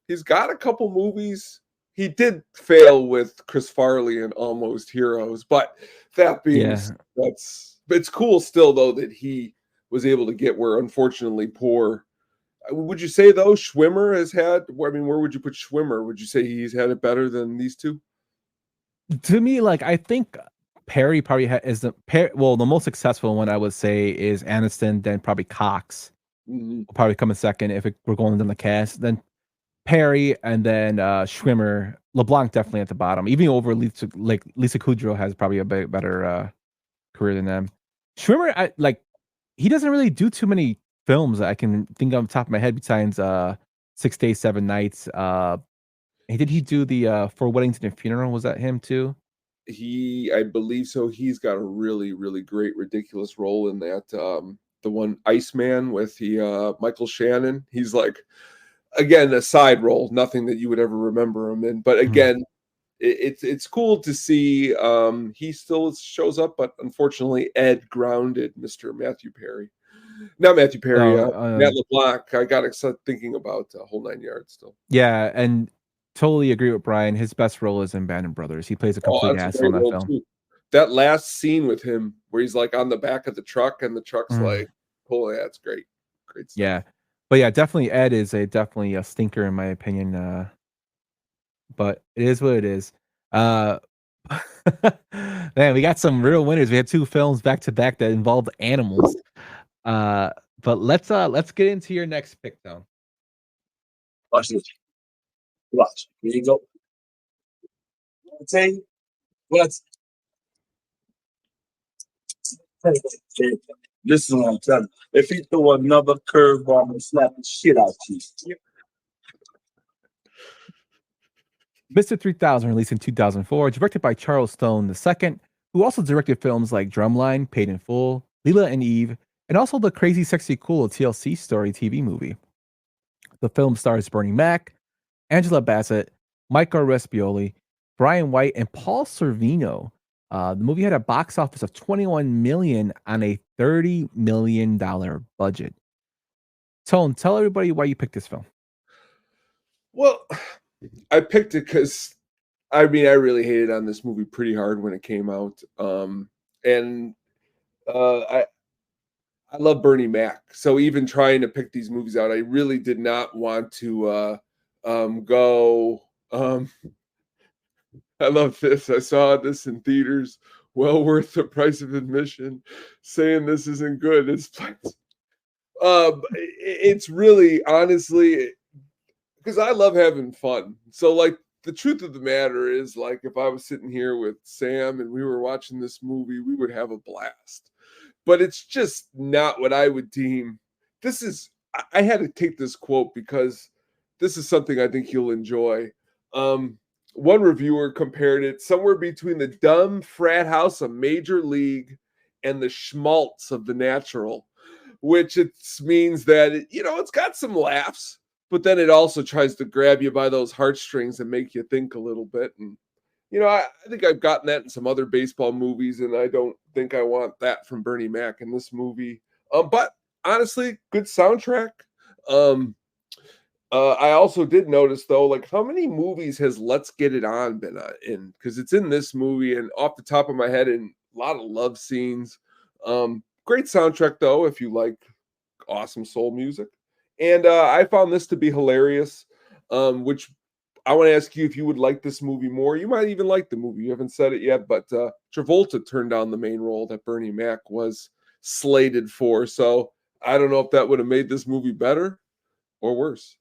He's got a couple movies. He did fail with Chris Farley and Almost Heroes, but that being it's cool still though that he was able to get where unfortunately poor. Would you say though Schwimmer has had? I mean, where would you put Schwimmer? Would you say he's had it better than these two? To me, like, I think Perry probably is the most successful one. I would say is Aniston, then probably Cox will probably come in second if we're going down the cast. Then Perry, and then Schwimmer. LeBlanc definitely at the bottom, even over Lisa Kudrow has probably a better career than them. Schwimmer, he doesn't really do too many films that I can think of the top of my head besides 6 Days, 7 Nights. Did he do the For Weddings and a Funeral? Was that him too? I believe so. He's got a really, really great, ridiculous role in that. The one Iceman with the Michael Shannon. He's like, again, a side role, nothing that you would ever remember him in. But again, it's cool to see he still shows up, but unfortunately, Ed grounded Mr. Matthew Perry. Not Matthew Perry, Matt LeBlanc. I got excited thinking about Whole 9 Yards still. Yeah, and totally agree with Brian. His best role is in Band of Brothers. He plays a complete ass on that film. Too. That last scene with him where he's like on the back of the truck and the truck's like, oh, that's great. Great stuff. Yeah. But yeah, definitely Ed is definitely a stinker in my opinion. But it is what it is. Man, we got some real winners. We had 2 films back to back that involved animals. But let's get into your next pick though. Watch this. Watch. Here you go. I'll tell you what. This is what I'm telling you. If he throw another curveball, I'm gonna slap the shit out of you. Mr. 3000, released in 2004, directed by Charles Stone II, who also directed films like Drumline, Paid in Full, Leela and Eve, and also the Crazy Sexy Cool TLC story TV movie. The film stars Bernie Mac, Angela Bassett, Michael Respioli, Brian White, and Paul Sorvino. The movie had a box office of $21 million on a $30 million budget. Tone, tell everybody why you picked this film. Well, I picked it because I really hated on this movie pretty hard when it came out. I love Bernie Mac. So even trying to pick these movies out, I really did not want to go. I love this. I saw this in theaters, well worth the price of admission. Saying this isn't good. It's really, honestly, because I love having fun. So like the truth of the matter is, like, if I was sitting here with Sam and we were watching this movie, we would have a blast. But it's just not what I would deem. I had to take this quote because this is something I think you'll enjoy. One reviewer compared it somewhere between the dumb frat house of Major League and the schmaltz of The Natural, which it means that, it's got some laughs, but then it also tries to grab you by those heartstrings and make you think a little bit. And I think I've gotten that in some other baseball movies, and I don't think I want that from Bernie Mac in this movie. But honestly, good soundtrack. Um, I also did notice though, like how many movies has "Let's Get It On" been in? Because it's in this movie, and off the top of my head, in a lot of love scenes. Great soundtrack though, if you like awesome soul music. And I found this to be hilarious, which I want to ask you if you would like this movie more. You might even like the movie. You haven't said it yet, but Travolta turned down the main role that Bernie Mac was slated for. So I don't know if that would have made this movie better or worse.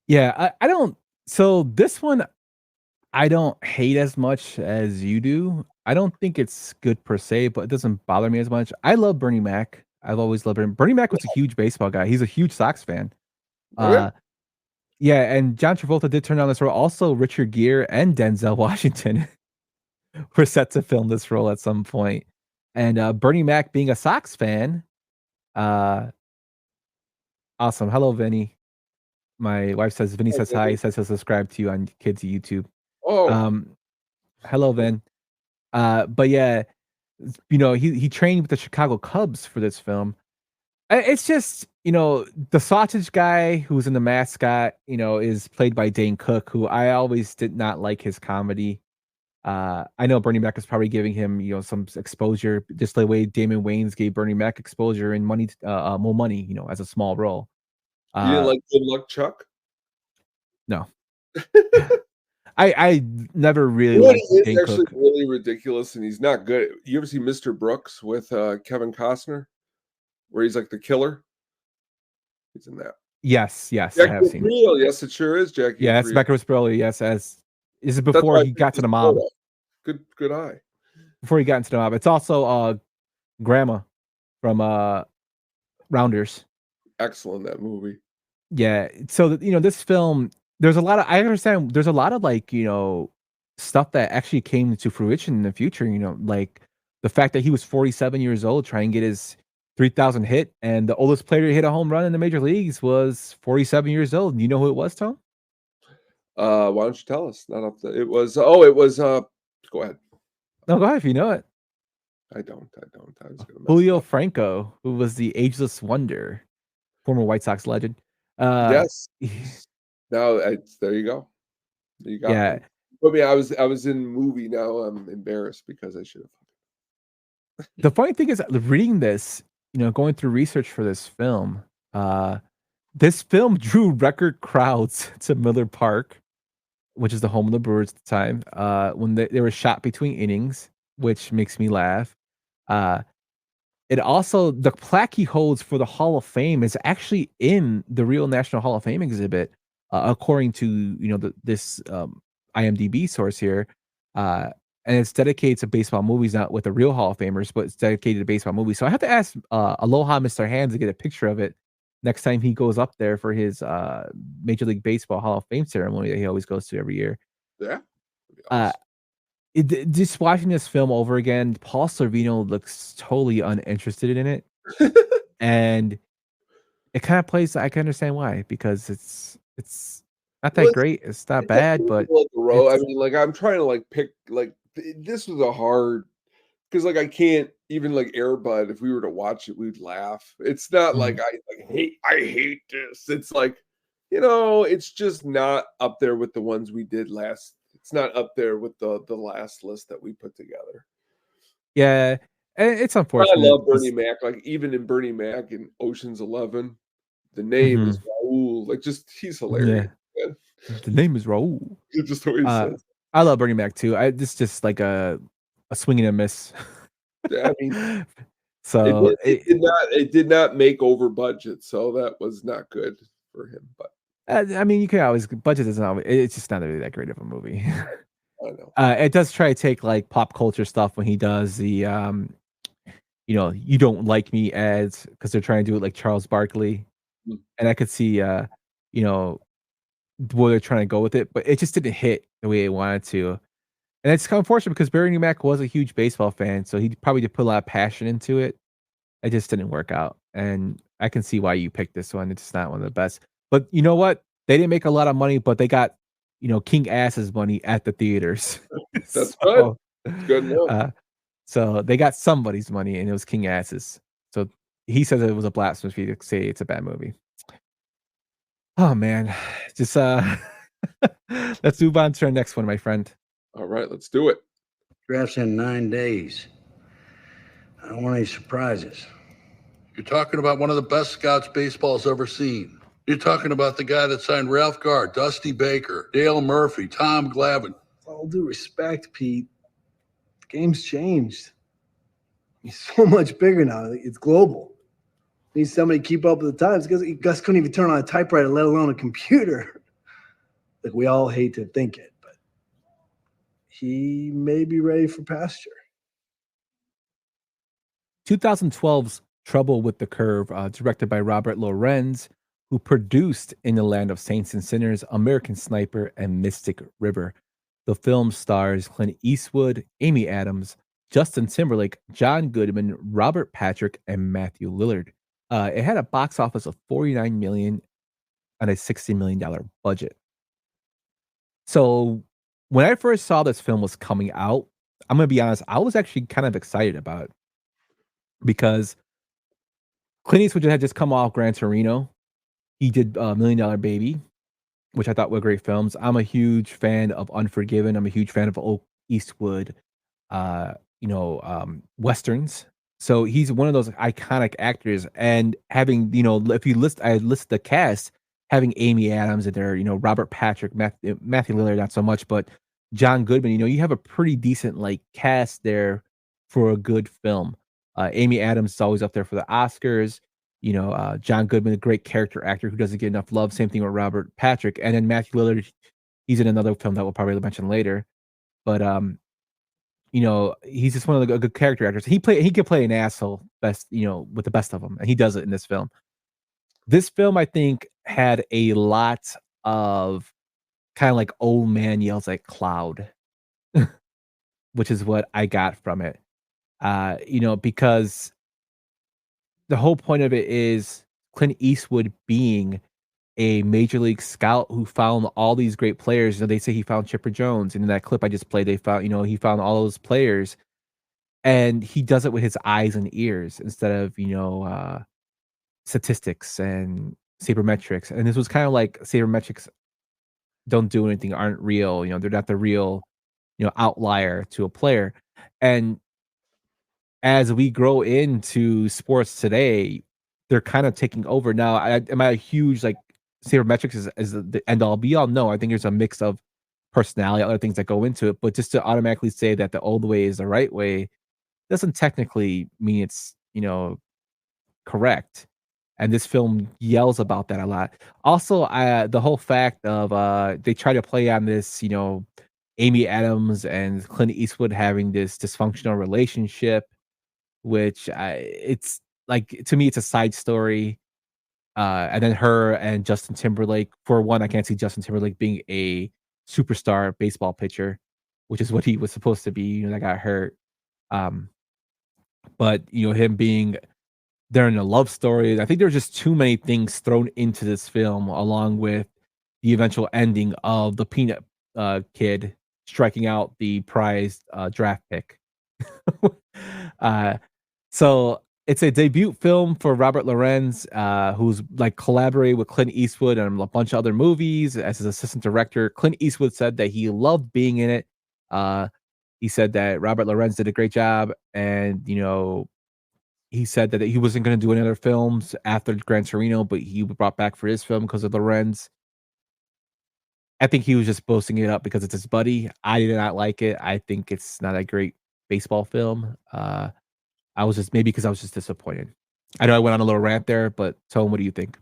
Yeah, I don't. So this one, I don't hate as much as you do. I don't think it's good per se, but it doesn't bother me as much. I love Bernie Mac. I've always loved him. Bernie Mac was a huge baseball guy. He's a huge Sox fan. Okay. Yeah, and John Travolta did turn down this role. Also, Richard Gere and Denzel Washington were set to film this role at some point. And Bernie Mac being a Sox fan, uh, awesome. Hello, Vinny. My wife says Vinny says hi. He says he'll subscribe to you on Kids YouTube. Oh, Hello, Vin. But yeah, he trained with the Chicago Cubs for this film. It's just, the sausage guy who's in the mascot, is played by Dane Cook, who I always did not like his comedy. I know Bernie Mac is probably giving him, some exposure, just the way Damon Wayans gave Bernie Mac exposure and money, more money, as a small role. you didn't like Good Luck Chuck? No. I never really You know what liked he is Dane actually Cook. really ridiculous, and he's not good. You ever see Mr. Brooks with Kevin Costner, where he's like the killer? He's in that. Yes, I Jackie have seen it. Aprile. Yes, it sure is Jackie. Yeah, that's Aprile. Becca Brolly. Yes, is it That's before why I he picked got to this the mob? photo. Good eye. Before he got into the mob, it's also Grandma from Rounders. Excellent that movie. Yeah, so this film, there's a lot of I understand. There's a lot of stuff that actually came to fruition in the future. Like the fact that he was 47 years old trying to get his 3,000 hit, and the oldest player to hit a home run in the major leagues was 47 years old. Do you know who it was, Tom? Why don't you tell us? Not up the. It was. Oh, it was. Go ahead. No, go ahead if you know it. I don't. I was gonna. Julio Franco, who was the ageless wonder, former White Sox legend. Yes. Now there you go. You got. Yeah. Me. I mean, I was in movie. Now I'm embarrassed because I should have. The funny thing is, reading this, going through research for this film drew record crowds to Miller Park, which is the home of the Brewers at the time, when they were shot between innings, which makes me laugh. It also, the plaque he holds for the Hall of Fame is actually in the real National Hall of Fame exhibit, according to this IMDb source here, and it's dedicated to baseball movies, not with the real Hall of Famers, but it's dedicated to baseball movies. So I have to ask Aloha Mr. Hands to get a picture of it next time he goes up there for his Major League Baseball Hall of Fame ceremony that he always goes to every year. Yeah. Awesome. Just watching this film over again, Paul Sorvino looks totally uninterested in it, and it kind of plays. I can understand why, because it's not that great. It's not bad, but I mean, I'm trying to pick this was a hard because I can't even Air Bud. If we were to watch it, we'd laugh. It's not like I hate this. It's it's just not up there with the ones we did last. It's not up there with the last list that we put together. Yeah, it's unfortunate. I love Bernie Mac. Even in Bernie Mac in Ocean's 11, the name is Raul. He's hilarious. Yeah. The name is Raul. It's just the way he says. I love Bernie Mac too. This just like a swing and a miss. I mean, so it did not make over budget, so that was not good for him. But I mean, you can always budget isn't always. It's just not really that great of a movie. I know. It does try to take pop culture stuff when he does the you don't like me ads, because they're trying to do it like Charles Barkley, and I could see where they're trying to go with it, but it just didn't hit the way it wanted to. And it's kind of unfortunate because Bernie Mac was a huge baseball fan, so he probably did put a lot of passion into it. It just didn't work out, and I can see why you picked this one. It's not one of the best. But you know what? They didn't make a lot of money, but they got King Ass's money at the theaters. That's So, good. Good enough. so they got somebody's money, and it was King Ass's. So he says it was a blasphemy to say it's a bad movie. Oh man, just let's move on to our next one, my friend. All right, let's do it. Draft's in 9 days. I don't want any surprises. You're talking about one of the best scouts baseball's ever seen. You're talking about the guy that signed Ralph Garr, Dusty Baker, Dale Murphy, Tom Glavine. With all due respect, Pete, the game's changed. He's so much bigger now. It's global. Needs somebody to keep up with the times. Gus couldn't even turn on a typewriter, let alone a computer. Like, we all hate to think it, but he may be ready for pasture. 2012's Trouble with the Curve, directed by Robert Lorenz, who produced In the Land of Saints and Sinners, American Sniper, and Mystic River. The film stars Clint Eastwood, Amy Adams, Justin Timberlake, John Goodman, Robert Patrick, and Matthew Lillard. It had a box office of $49 million on a $60 million budget. So when I first saw this film was coming out, I'm going to be honest, I was actually kind of excited about it because Clint Eastwood had just come off Gran Torino. He did $1 Million Baby, which I thought were great films. I'm a huge fan of Unforgiven. I'm a huge fan of Old Eastwood, westerns. So he's one of those iconic actors. And having, if you list the cast, having Amy Adams in there, Robert Patrick, Matthew Lillard, not so much, but John Goodman, you have a pretty decent cast there for a good film. Amy Adams is always up there for the Oscars. John Goodman, a great character actor who doesn't get enough love. Same thing with Robert Patrick. And then Matthew Lillard, he's in another film that we'll probably mention later. But he's just one of the good character actors. He could play an asshole best, with the best of them, and he does it in this film. This film, I think, had a lot of kind of like old man yells at cloud, which is what I got from it. Because the whole point of it is Clint Eastwood being a major league scout who found all these great players. They say he found Chipper Jones, and in that clip I just played, they found, he found all those players, and he does it with his eyes and ears instead of, statistics and sabermetrics. And this was kind of like sabermetrics don't do anything, aren't real. They're not the real, outlier to a player. And as we grow into sports today, they're kind of taking over. Now, am I a huge sabermetrics is the end all be all? No, I think there's a mix of personality, other things that go into it. But just to automatically say that the old way is the right way doesn't technically mean it's correct. And this film yells about that a lot. Also, the whole fact of they try to play on this, Amy Adams and Clint Eastwood having this dysfunctional relationship, which it's to me, it's a side story. And then her and Justin Timberlake, for one, I can't see Justin Timberlake being a superstar baseball pitcher, which is what he was supposed to be, that got hurt. But, him being there in a love story, I think there's just too many things thrown into this film, along with the eventual ending of the Peanut kid striking out the prized draft pick. So it's a debut film for Robert Lorenz, who's collaborated with Clint Eastwood on a bunch of other movies as his assistant director. Clint Eastwood said that he loved being in it. He said that Robert Lorenz did a great job, and he said that he wasn't going to do any other films after Gran Torino, but he was brought back for his film because of Lorenz. I think he was just boasting it up because it's his buddy. I did not like it. I think it's not a great baseball film. I was just disappointed. I know I went on a little rant there, but Tone, what do you think?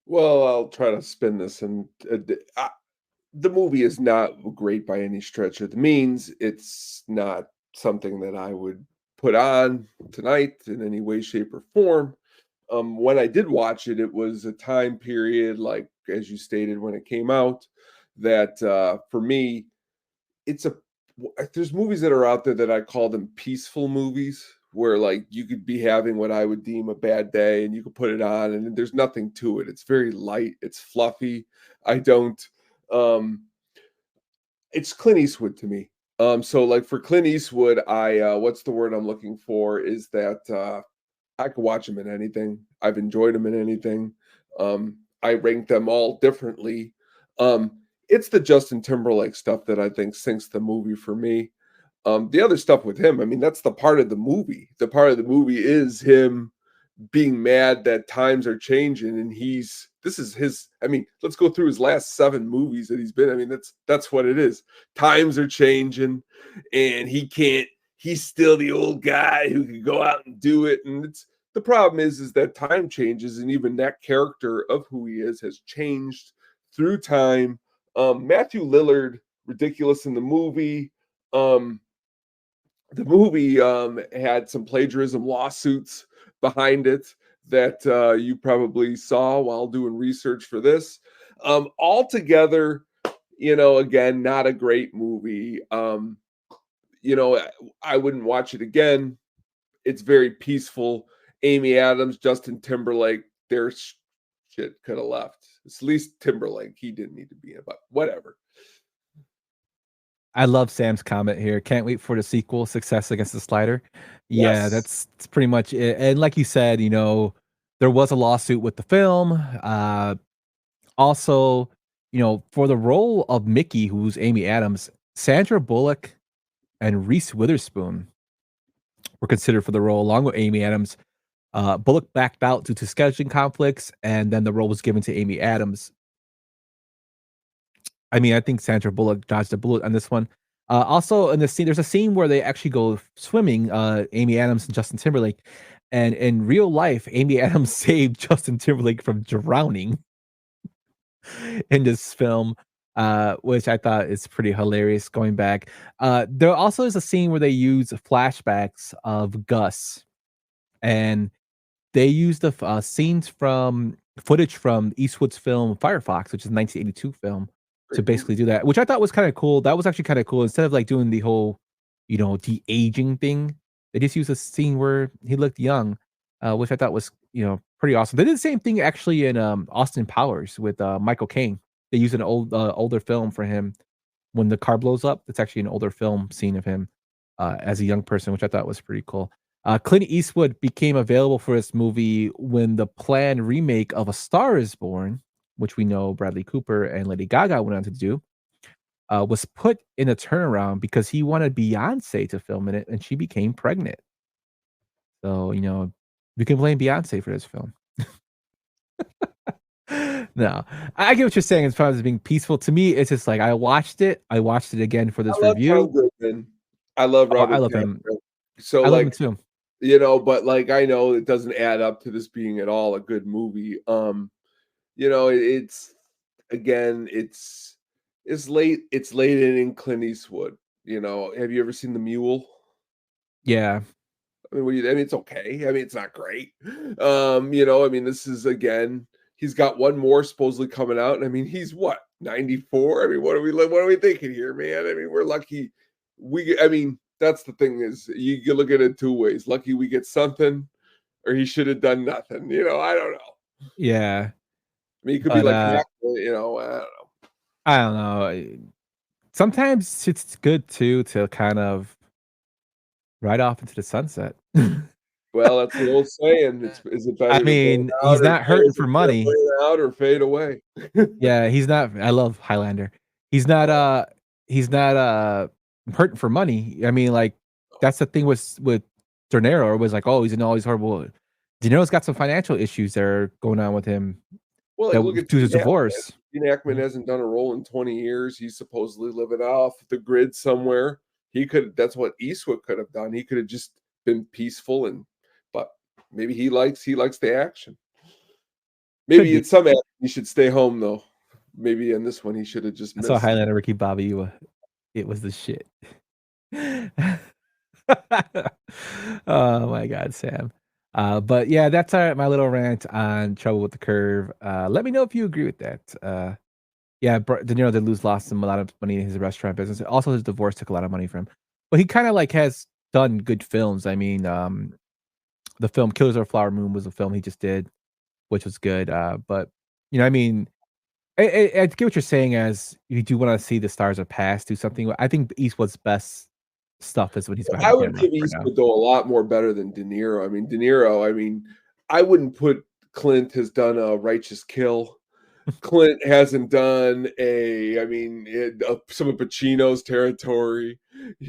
Well, I'll try to spin this. And the movie is not great by any stretch of the means. It's not something that I would put on tonight in any way, shape, or form. When I did watch it, it was a time period, as you stated, when it came out, that for me, there's movies that are out there that I call them peaceful movies, where you could be having what I would deem a bad day and you could put it on and there's nothing to it. It's very light. It's fluffy. I don't Um, it's Clint Eastwood to me. So like for Clint Eastwood, I what's the word I'm looking for is that I could watch him in anything. I've enjoyed him in anything. I rank them all differently. It's the Justin Timberlake stuff that I think sinks the movie for me. The other stuff with him, I mean, that's the part of the movie. The part of the movie is him being mad that times are changing and this is his, I mean, let's go through his last 7 movies that he's been. I mean, that's what it is. Times are changing and he's still the old guy who can go out and do it. And it's the problem is that time changes, and even that character of who he is has changed through time. Matthew Lillard, ridiculous in the movie. The movie had some plagiarism lawsuits behind it that you probably saw while doing research for this. Altogether, again, not a great movie. I wouldn't watch it again. It's very peaceful. Amy Adams, Justin Timberlake, their shit could have left. At least Timberlake, he didn't need to be in it, but whatever. I love Sam's comment here. Can't wait for the sequel, Success Against the Slider. Yeah, Yes. that's pretty much it. And like you said, there was a lawsuit with the film. Also, for the role of Mickey, who's Amy Adams, Sandra Bullock and Reese Witherspoon were considered for the role, along with Amy Adams. Bullock backed out due to scheduling conflicts, and then the role was given to Amy Adams. I mean, I think Sandra Bullock dodged a bullet on this one. Also, in the scene, there's a scene where they actually go swimming, Amy Adams and Justin Timberlake. And in real life, Amy Adams saved Justin Timberlake from drowning in this film, which I thought is pretty hilarious going back. There also is a scene where they use flashbacks of Gus, and they use the scenes from footage from Eastwood's film Firefox, which is a 1982 film, to basically do that, which I thought was kind of cool. That was actually kind of cool. Instead of like doing the whole, de-aging thing, they just used a scene where he looked young, which I thought was, pretty awesome. They did the same thing actually in Austin Powers with Michael Caine. They used an older film for him when the car blows up. It's actually an older film scene of him as a young person, which I thought was pretty cool. Clint Eastwood became available for this movie when the planned remake of A Star Is Born, which we know Bradley Cooper and Lady Gaga went on to do, was put in a turnaround because he wanted Beyonce to film in it, and she became pregnant. So, we can blame Beyonce for this film. No, I get what you're saying as far as being peaceful. To me, it's just like I watched it again for this review. Goodman. I love Robert. I love him. So I love him too. But like I know it doesn't add up to this being at all a good movie. It's again, it's late in Clint Eastwood. Have you ever seen The Mule? Yeah. I mean, it's okay. I mean, it's not great. This is again, he's got one more supposedly coming out, and I mean, he's what, 94? I mean, what are we thinking here, man? I mean, we're lucky. That's the thing is you look at it 2 ways. Lucky we get something, or he should have done nothing. I don't know. Yeah. I mean, he could be like, I don't know. I don't know. Sometimes it's good too to kind of ride off into the sunset. Well, that's the old saying. Is it better? I mean, he's not hurting for money. Out or fade away. Yeah, he's not. I love Highlander. He's not hurting for money. I mean, like that's the thing with De Niro. It was like, oh, he's in all these horrible. De Niro's got some financial issues that are going on with him. Well, like, look at his divorce. Gene Hackman hasn't done a role in 20 years. He's supposedly living off the grid somewhere. That's what Eastwood could have done. He could have just been peaceful, but maybe he likes the action. Maybe in some action he should stay home though. Maybe in this one he should have just missed. I saw Highlander Ricky Bobby. It was the shit. Oh my God, Sam. But yeah, that's my little rant on Trouble with the Curve. Let me know if you agree with that. Yeah, De Niro did lost him a lot of money in his restaurant business. Also, his divorce took a lot of money from him. But he kind of like has done good films. I mean, the film Killers of the Flower Moon was a film he just did, which was good. But I mean, I get what you're saying. As you do want to see the stars of past do something. I think Eastwood's best stuff is when he's behind I the would camera give right now. Eastwood though a lot more better than De Niro. I mean, De Niro. I mean, I wouldn't put Clint has done a Righteous Kill. Clint hasn't done some of Pacino's territory.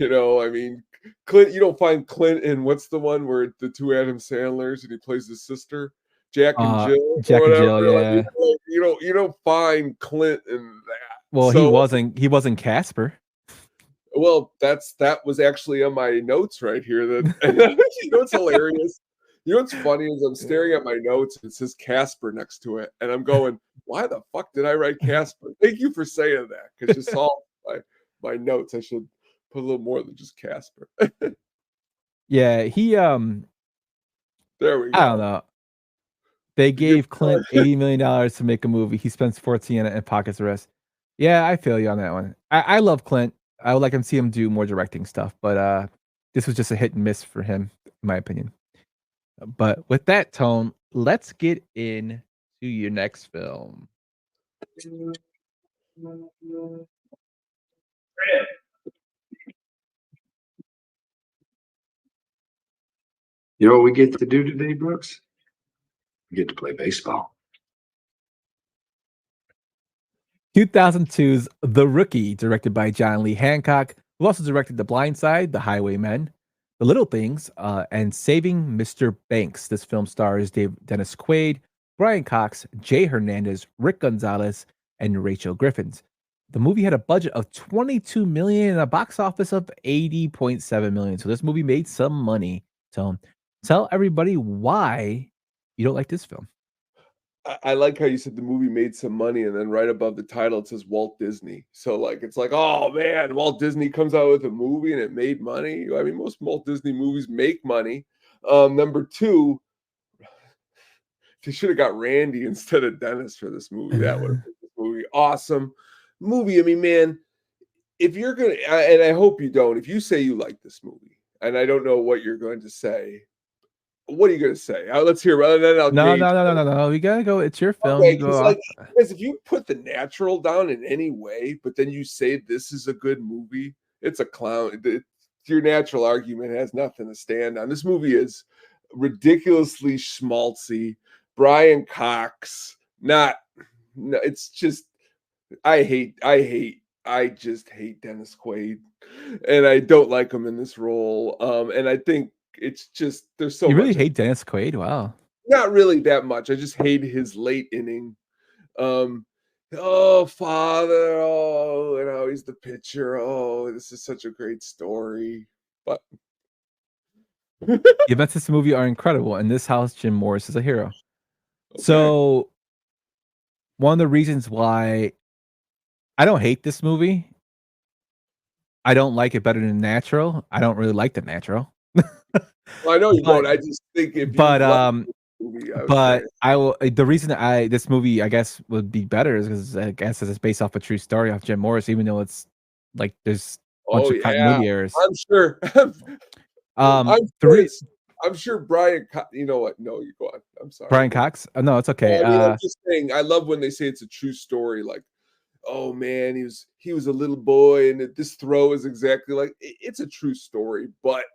I mean, Clint. You don't find Clint in what's the one where the two Adam Sandlers and he plays his sister, Jack and Jill or Jack and whatever. Jill, Like, yeah. you don't find Clint in that. Well, he So wasn't Casper. well, that was actually on my notes right here. That what's hilarious. What's funny is I'm staring at my notes and it says Casper next to it, and I'm going, "Why the fuck did I write Casper?" Thank you for saying that because you saw my notes. I should put a little more than just Casper. Yeah, he There we go. I don't know. They gave Clint $80 million to make a movie. He spends 14 on it and pockets the rest. Yeah, I feel you on that one. I love Clint. I would like him to see him do more directing stuff, but this was just a hit and miss for him, in my opinion. But with that tone, let's get in to your next film. You know what we get to do today, Brooks? We get to play baseball. 2002's The Rookie, directed by John Lee Hancock, who also directed The Blind Side, The Highwaymen, The Little Things, and Saving Mr. Banks. This film stars Dennis Quaid, Brian Cox, Jay Hernandez, Rick Gonzalez, and Rachel Griffins. The movie had a budget of $22 million and a box office of $80.7 million. So this movie made some money. So tell everybody why you don't like this film. I like how you said the movie made some money, and then right above the title it says Walt Disney. So it's like, oh man, Walt Disney comes out with a movie and it made money. I mean, most Walt Disney movies make money. Number two, they should have got Randy instead of Dennis for this movie. That would have been this movie awesome. Movie, I mean, man, if you're gonna, and I hope you don't, if you say you like this movie, and I don't know what you're going to say, what are you going to say? Let's hear. No. We gotta go. It's your film. Okay, You go because if you put The Natural down in any way, but then you say this is a good movie, it's a clown. Your Natural argument has nothing to stand on. This movie is ridiculously schmaltzy. Brian Cox, it's just I just hate Dennis Quaid, and I don't like him in this role. And I think it's just there's so You really much. hate Dennis Quaid? Wow. Not really that much. I just hate his late inning. Oh, father. Oh, he's the pitcher. Oh, this is such a great story. But The events of this movie are incredible. In this house, Jim Morris is a hero. Okay. So, one of the reasons why I don't hate this movie, I don't like it better than Natural. I don't really like The Natural. Well, I know you don't. I just think if you but movie, I will. The reason this movie I guess would be better is because I guess it's based off a true story of Jim Morris, even though it's like there's a bunch of continuity errors. I'm sure. I'm sure Brian. You know what? No, you go on. I'm sorry. Brian Cox. No, it's okay. I'm just saying. I love when they say it's a true story. Like, oh man, he was a little boy, and this throw is exactly like it's a true story. But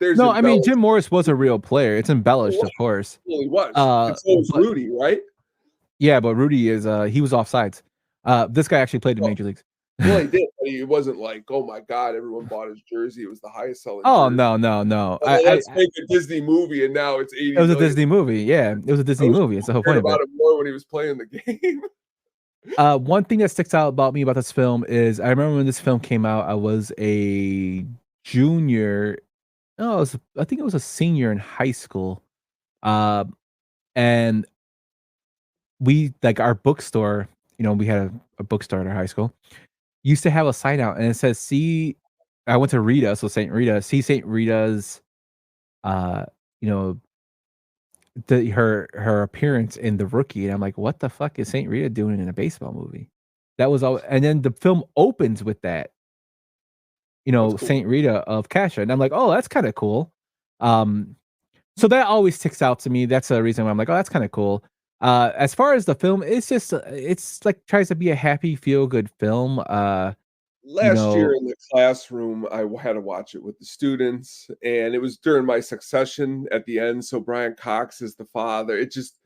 there's I mean Jim Morris was a real player. It's embellished, of course. Well, he was. And so was Rudy, right? Yeah, but Rudy is he was offsides. This guy actually played in Major Leagues. Well, he did, but it wasn't like, oh my god, everyone bought his jersey. It was the highest selling. Oh jersey. No. Let's make a Disney movie, and now it's 80. It was a Disney movie. Yeah, it was a Disney movie. It's the whole point about it more when he was playing the game. One thing that sticks out about me about this film is I remember when this film came out, I was a junior. No, I think it was a senior in high school. And we our bookstore, we had a bookstore at our high school, used to have a sign out and it says, I went to Rita, so St. Rita, see St. Rita's, her appearance in The Rookie. And I'm like, what the fuck is St. Rita doing in a baseball movie? That was all. And then the film opens with that, cool. St. Rita of Kasha. And I'm like, oh, that's kind of cool. So that always sticks out to me. That's a reason why I'm like, oh, that's kind of cool. As far as the film, it's just it's like tries to be a happy, feel good film. You Last year know, in the classroom, had to watch it with the students, and it was during my succession at the end. So Brian Cox is the father. It just,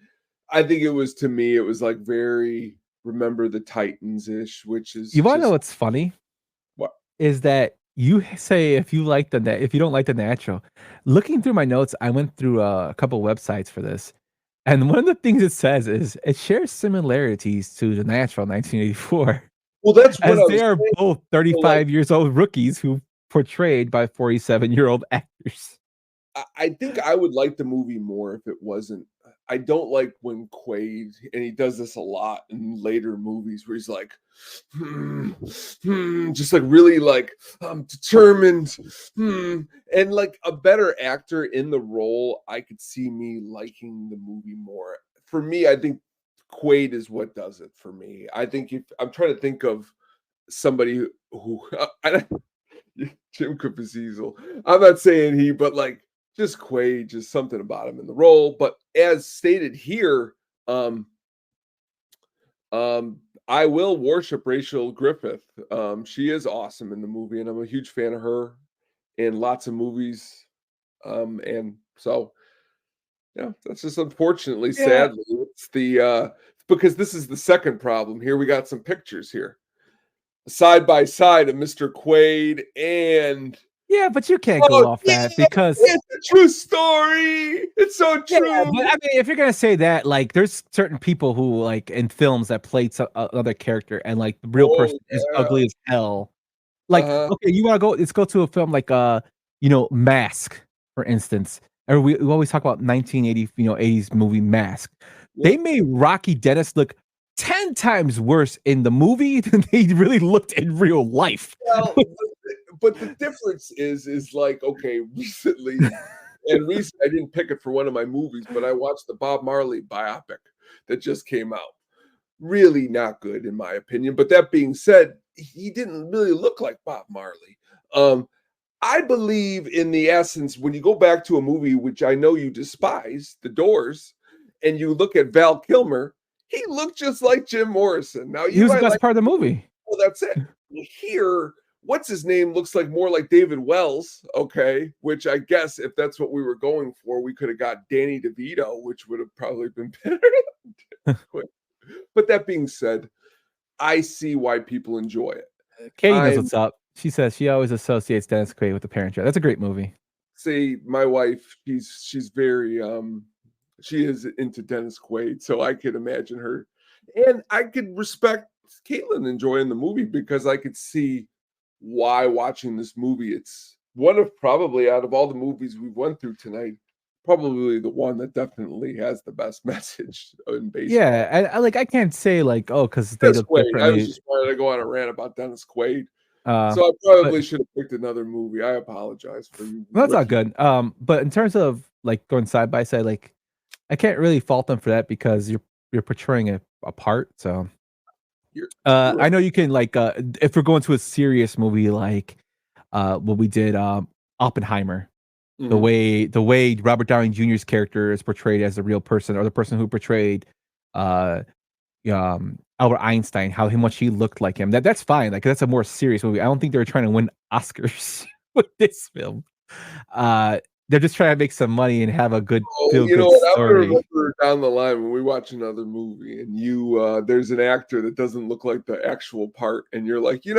I think it was, to me, it was like very Remember the Titans ish, which is you want to know just what's funny what. is that you say if you like if you don't like the natural. Looking through my notes, I went through a couple websites for this, and one of the things it says is it shares similarities to the natural 1984. Well, that's what As I they was are saying. both So, like, 35 years old rookies who portrayed by 47-year-old actors. I think I would like the movie more if it wasn't. I don't like when Quaid, and he does this a lot in later movies, where he's like, just like really like, I'm determined, and like a better actor in the role, I could see me liking the movie more. For me, I think Quaid is what does it for me. I think if I'm trying to think of somebody who I, Jim Caviezel. I'm not saying he, but like just Quaid, just something about him in the role. But as stated here, um, I will worship Rachel Griffith. She is awesome in the movie, and I'm a huge fan of her in lots of movies. And so, yeah, that's just unfortunately, Yeah. sadly, it's the because this is the second problem. Here we got some pictures here, side by side of Mr. Quaid and Yeah, but you can't go off yeah, that because it's a true story. It's so yeah, true. but I mean, if you're gonna say that, like, there's certain people who like in films that played another character, and like the real Oh person is yeah. ugly as hell. Like, Uh-huh. okay, you wanna go? Let's go to a film like Mask, for instance. And we always talk about 1980, 80s movie Mask. They Yep. made Rocky Dennis look 10 times worse in the movie than they really looked in real life. Well, but the difference is like, okay, recently, I didn't pick it for one of my movies, but I watched the Bob Marley biopic that just came out. Really not good in my opinion. But that being said, he didn't really look like Bob Marley. I believe in the essence when you go back to a movie which I know you despise, The Doors, and you look at Val Kilmer, he looked just like Jim Morrison. Now He you was the might best like, part of the movie. well, that's it. Here, what's his name looks like more like David Wells, okay, which I guess if that's what we were going for, we could have got Danny DeVito, which would have probably been better. But that being said, I see why people enjoy it. Katie knows I'm what's up. She says she always associates Dennis Quaid with The Parent Trap. That's a great movie. See, my wife, she's very she is into Dennis Quaid, so I could imagine her. And I could respect Caitlin enjoying the movie because I could see why watching this movie. It's one of probably out of all the movies we've went through tonight, probably the one that definitely has the best message in baseball. Yeah, I can't say like, oh, because they Dennis look Quaid. I differently. was just wanted to go on a rant about Dennis Quaid. Uh, So I probably but should have picked another movie. I apologize for you. that's not good. But in terms of like going side by side, like I can't really fault them for that because you're portraying a part. So I know you can like if we're going to a serious movie like what we did Oppenheimer. The Mhm. way Robert Downey Jr.'s character is portrayed as a real person, or the person who portrayed Albert Einstein, how much he looked like him. That's fine. Like that's a more serious movie. I don't think they were trying to win Oscars with this film. They're just trying to make some money and have a good Oh, feel you know good what? I'm gonna story. remember down the line when we watch another movie and you there's an actor that doesn't look like the actual part, and you're like, he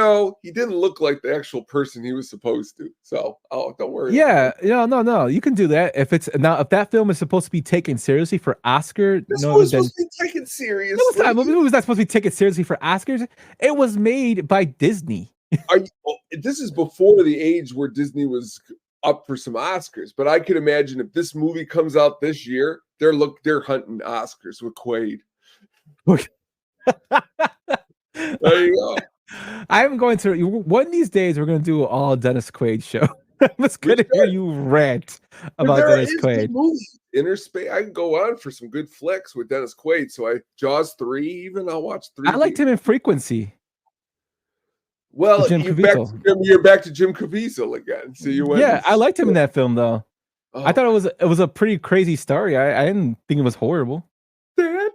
didn't look like the actual person he was supposed to. So, don't worry. Yeah, no. You can do that if if that film is supposed to be taken seriously for Oscar. This No, was then supposed to be taken seriously. it was not. It was not supposed to be taken seriously for Oscars. It was made by Disney. This is before the age where Disney was up for some Oscars, but I could imagine if this movie comes out this year, they're hunting Oscars with Quaid. There you go. I'm going to one of these days. We're going to do an all Dennis Quaid show. I'm just going to hear you rant about There Dennis is Quaid. good movies. Interspace. I can go on for some good flicks with Dennis Quaid. So Jaws 3, even I'll watch 3. I liked him in Frequency. Well, Jim you're back to Jim Caviezel again. So you went. Yeah, I liked him in that film though. I thought it was a pretty crazy story. I didn't think it was horrible. Dad,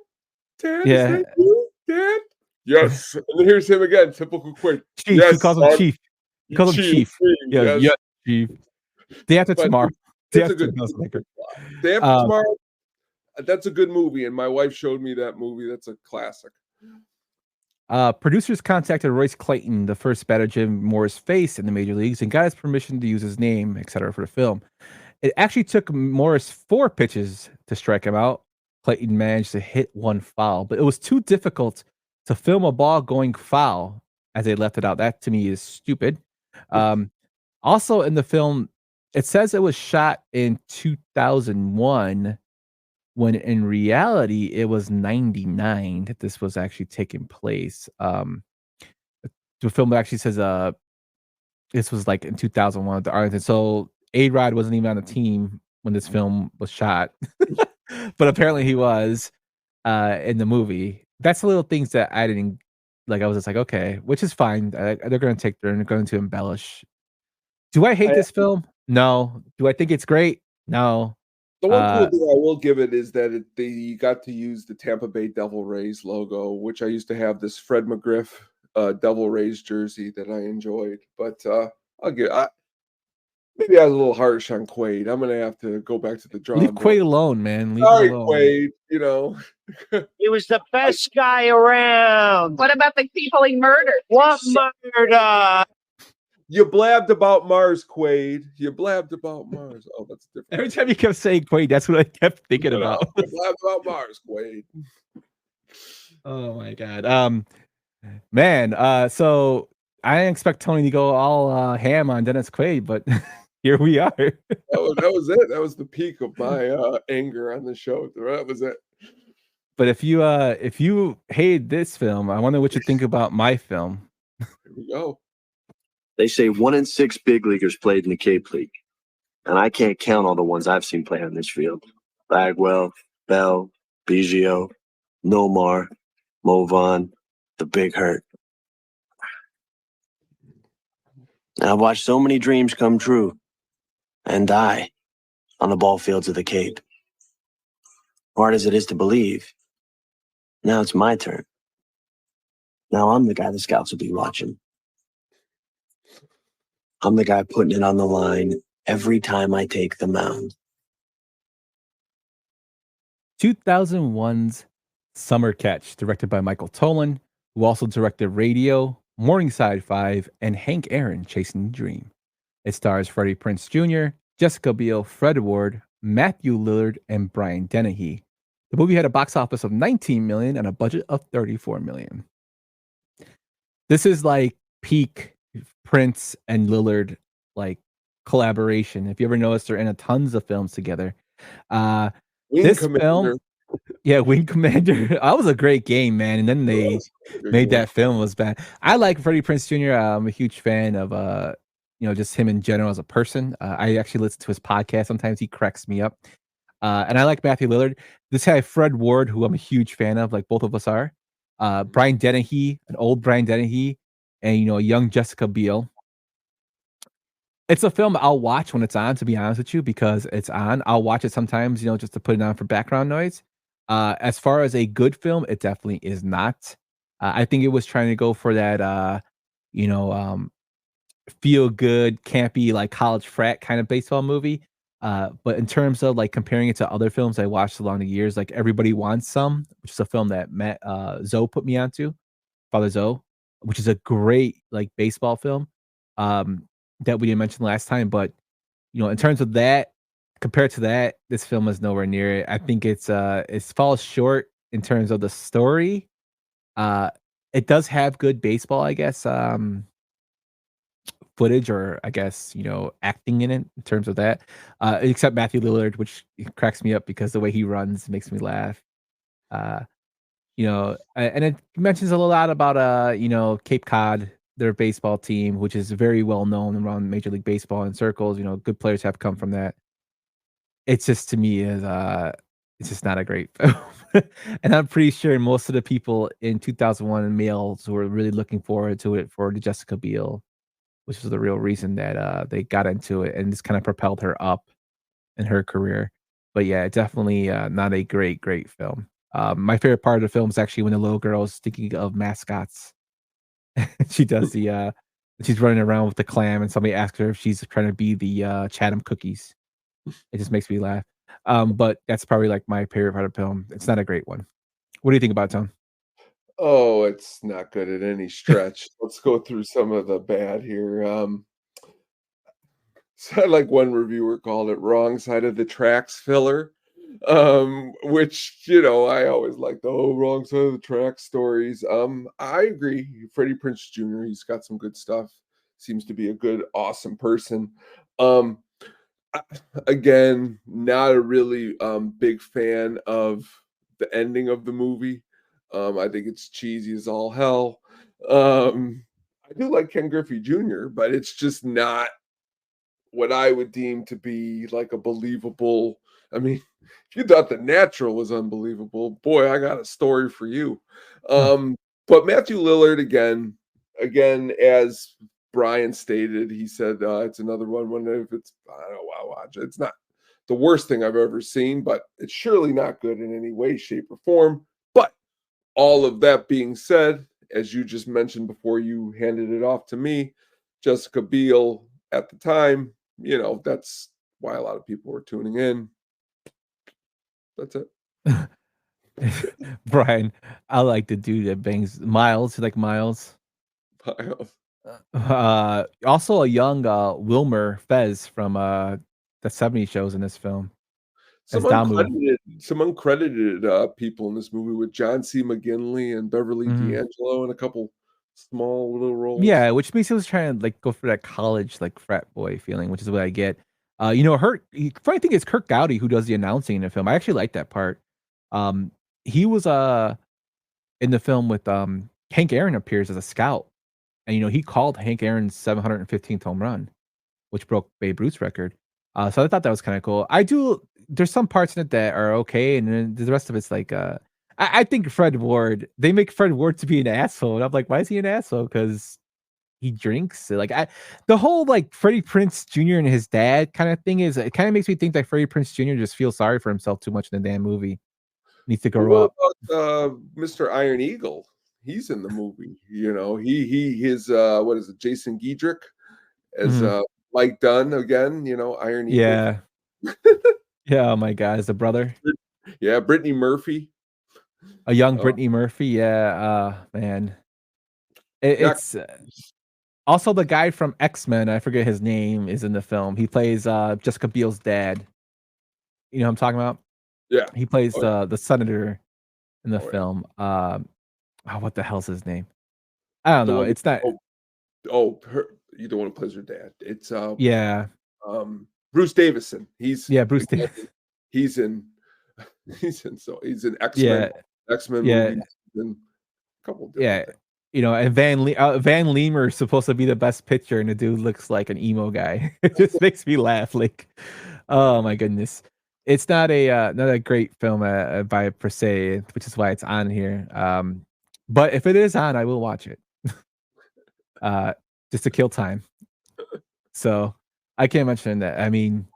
Dad, is Yeah. that you, Dad? Yes. And then here's him again, typical Quaid. Chief. Yes, He calls him son. Chief. He calls him Chief. Yeah, Yes. yeah, Chief. Day after But tomorrow. Day it's a after good tomorrow. Day After Tomorrow. That's a good movie, and my wife showed me that movie. That's a classic. Producers contacted Royce Clayton, the first batter Jim Morris faced in the major leagues, and got his permission to use his name, etc., for the film. It actually took Morris 4 pitches to strike him out. Clayton managed to hit one foul, but it was too difficult to film a ball going foul as they left it out. That to me is stupid. Also in the film, it says it was shot in 2001 when in reality it was 99 that this was actually taking place. The film actually says this was like in 2001 at the Arlington. So A-Rod wasn't even on the team when this film was shot. But apparently he was in the movie. That's the little things that I didn't like. I was just like, okay, which is fine. They're going to take, they're going to embellish. Do I hate this film? No. Do I think it's great? No. The one cool thing I will give it is that they got to use the Tampa Bay Devil Rays logo, which I used to have this Fred McGriff Devil Rays jersey that I enjoyed. But maybe I was a little harsh on Quaid. I'm gonna have to go back to the drawing Leave board. Quaid alone, man. Leave Sorry, him alone. Quaid. You know, He was the best guy around. What about the people he murdered? What murder? you blabbed about Mars, Quaid. You blabbed about Mars. Oh, that's different. Every time you kept saying Quaid, that's what I kept thinking about. You blabbed about Mars, Quaid. Oh my god. Man, so I didn't expect Tony to go all ham on Dennis Quaid, but here we are. that was it. That was the peak of my anger on the show. That was it. But if you hated this film, I wonder what you think about my film. Here we go. They say 1 in 6 big leaguers played in the Cape League. And I can't count all the ones I've seen play on this field. Bagwell, Bell, Biggio, Nomar, Movan, the Big Hurt. I've watched so many dreams come true and die on the ball fields of the Cape. Hard as it is to believe, now it's my turn. Now I'm the guy the scouts will be watching. I'm the guy putting it on the line every time I take the mound. 2001's Summer Catch, directed by Michael Tolan, who also directed Radio, Morningside 5, and Hank Aaron, Chasing the Dream. It stars Freddie Prinze Jr., Jessica Biel, Fred Ward, Matthew Lillard, and Brian Dennehy. The movie had a box office of $19 million and a budget of $34 million. This is like peak Prince and Lillard like collaboration. If you ever noticed, they're in tons of films together. This film, Wing Commander. That was a great game, man. And then they made that film was bad. I like Freddie Prinze Jr. I'm a huge fan of just him in general as a person. I actually listen to his podcast sometimes. He cracks me up. And I like Matthew Lillard. This had Fred Ward, who I'm a huge fan of, like both of us are. Brian Dennehy, an old Brian Dennehy, and a young Jessica Biel. It's a film I'll watch when it's on, to be honest with you, because it's on. I'll watch it sometimes, just to put it on for background noise. As far as a good film, it definitely is not. I think it was trying to go for that, feel good, campy, like college frat kind of baseball movie. But in terms of like comparing it to other films I watched along the years, like Everybody Wants Some, which is a film that Matt Zoe put me onto, Father Zoe, which is a great like baseball film that we didn't mention last time. But in terms of that, compared to that, this film is nowhere near it. I think it falls short in terms of the story. It does have good baseball, I guess, footage, or I guess acting in terms of that, except Matthew Lillard, which cracks me up because the way he runs makes me laugh. And it mentions a lot about Cape Cod, their baseball team, which is very well known around Major League Baseball in circles. Good players have come from that. It's just, to me, it's just not a great film. And I'm pretty sure most of the people in 2001 males were really looking forward to it for the Jessica Biel, which was the real reason that they got into it, and just kind of propelled her up in her career. But yeah, definitely not a great film. My favorite part of the film is actually when the little girl is thinking of mascots. She does she's running around with the clam, and somebody asks her if she's trying to be the Chatham cookies. It just makes me laugh. But that's probably like my favorite part of the film. It's not a great one. What do you think about it, Tom? Oh, it's not good at any stretch. Let's go through some of the bad here. So like one reviewer called it wrong side of the tracks filler. Which, I always like the wrong side of the track stories. I agree. Freddie Prinze Jr., he's got some good stuff. Seems to be a good, awesome person. Um, Again, not a really big fan of the ending of the movie. I think it's cheesy as all hell. I do like Ken Griffey Jr., but it's just not what I would deem to be like a believable. I mean, if you thought The Natural was unbelievable, boy, I got a story for you. But Matthew Lillard again, as Brian stated, he said it's another one. Wonder if it's I don't know. I'll watch it. It's not the worst thing I've ever seen, but it's surely not good in any way, shape, or form. But all of that being said, as you just mentioned before you handed it off to me, Jessica Biel at the time, that's why a lot of people were tuning in. That's it. Brian, I like the dude that bangs Miles. You like Miles? Miles. Also a young Wilmer Fez from the 70s shows in this film. Some uncredited people in this movie with John C. McGinley and Beverly D'Angelo and a couple small little roles. Yeah, which means he was trying to like go for that college like frat boy feeling, which is what I get. Funny thing is Kirk Gowdy, who does the announcing in the film. I actually like that part. He was in the film with Hank Aaron appears as a scout, and he called Hank Aaron's 715th home run, which broke Babe Ruth's record. So I thought that was kind of cool. There's some parts in it that are okay, and then the rest of it's like I think Fred Ward. They make Fred Ward to be an asshole, and I'm like, why is he an asshole? Because he drinks. The whole like Freddie Prinze Jr. and his dad kind of thing it kind of makes me think that Freddie Prinze Jr. just feels sorry for himself too much in the damn movie. Needs to grow up. About Mr. Iron Eagle? He's in the movie. His what is it? Jason Giedrick as Mike Dunn again. Iron Eagle. Yeah. Yeah. Oh my God, is the brother? Yeah, Brittany Murphy. A young Brittany Murphy. Yeah. Man. It's also the guy from X-Men. I forget his name. Is in the film. He plays Jessica Biel's dad. You know what I'm talking about? Yeah. He plays the senator in the film. What the hell's his name? I don't know. It's not. You don't want to plays her dad. It's yeah. Bruce Davison. Bruce Davison. He's in X-Men. Yeah. X-Men yeah. movies and a couple different things. And Van Leemer is supposed to be the best pitcher, and the dude looks like an emo guy. It just makes me laugh. Like, oh my goodness, it's not a great film by per se, which is why it's on here. But if it is on, I will watch it. Just to kill time. So I can't mention that. I mean,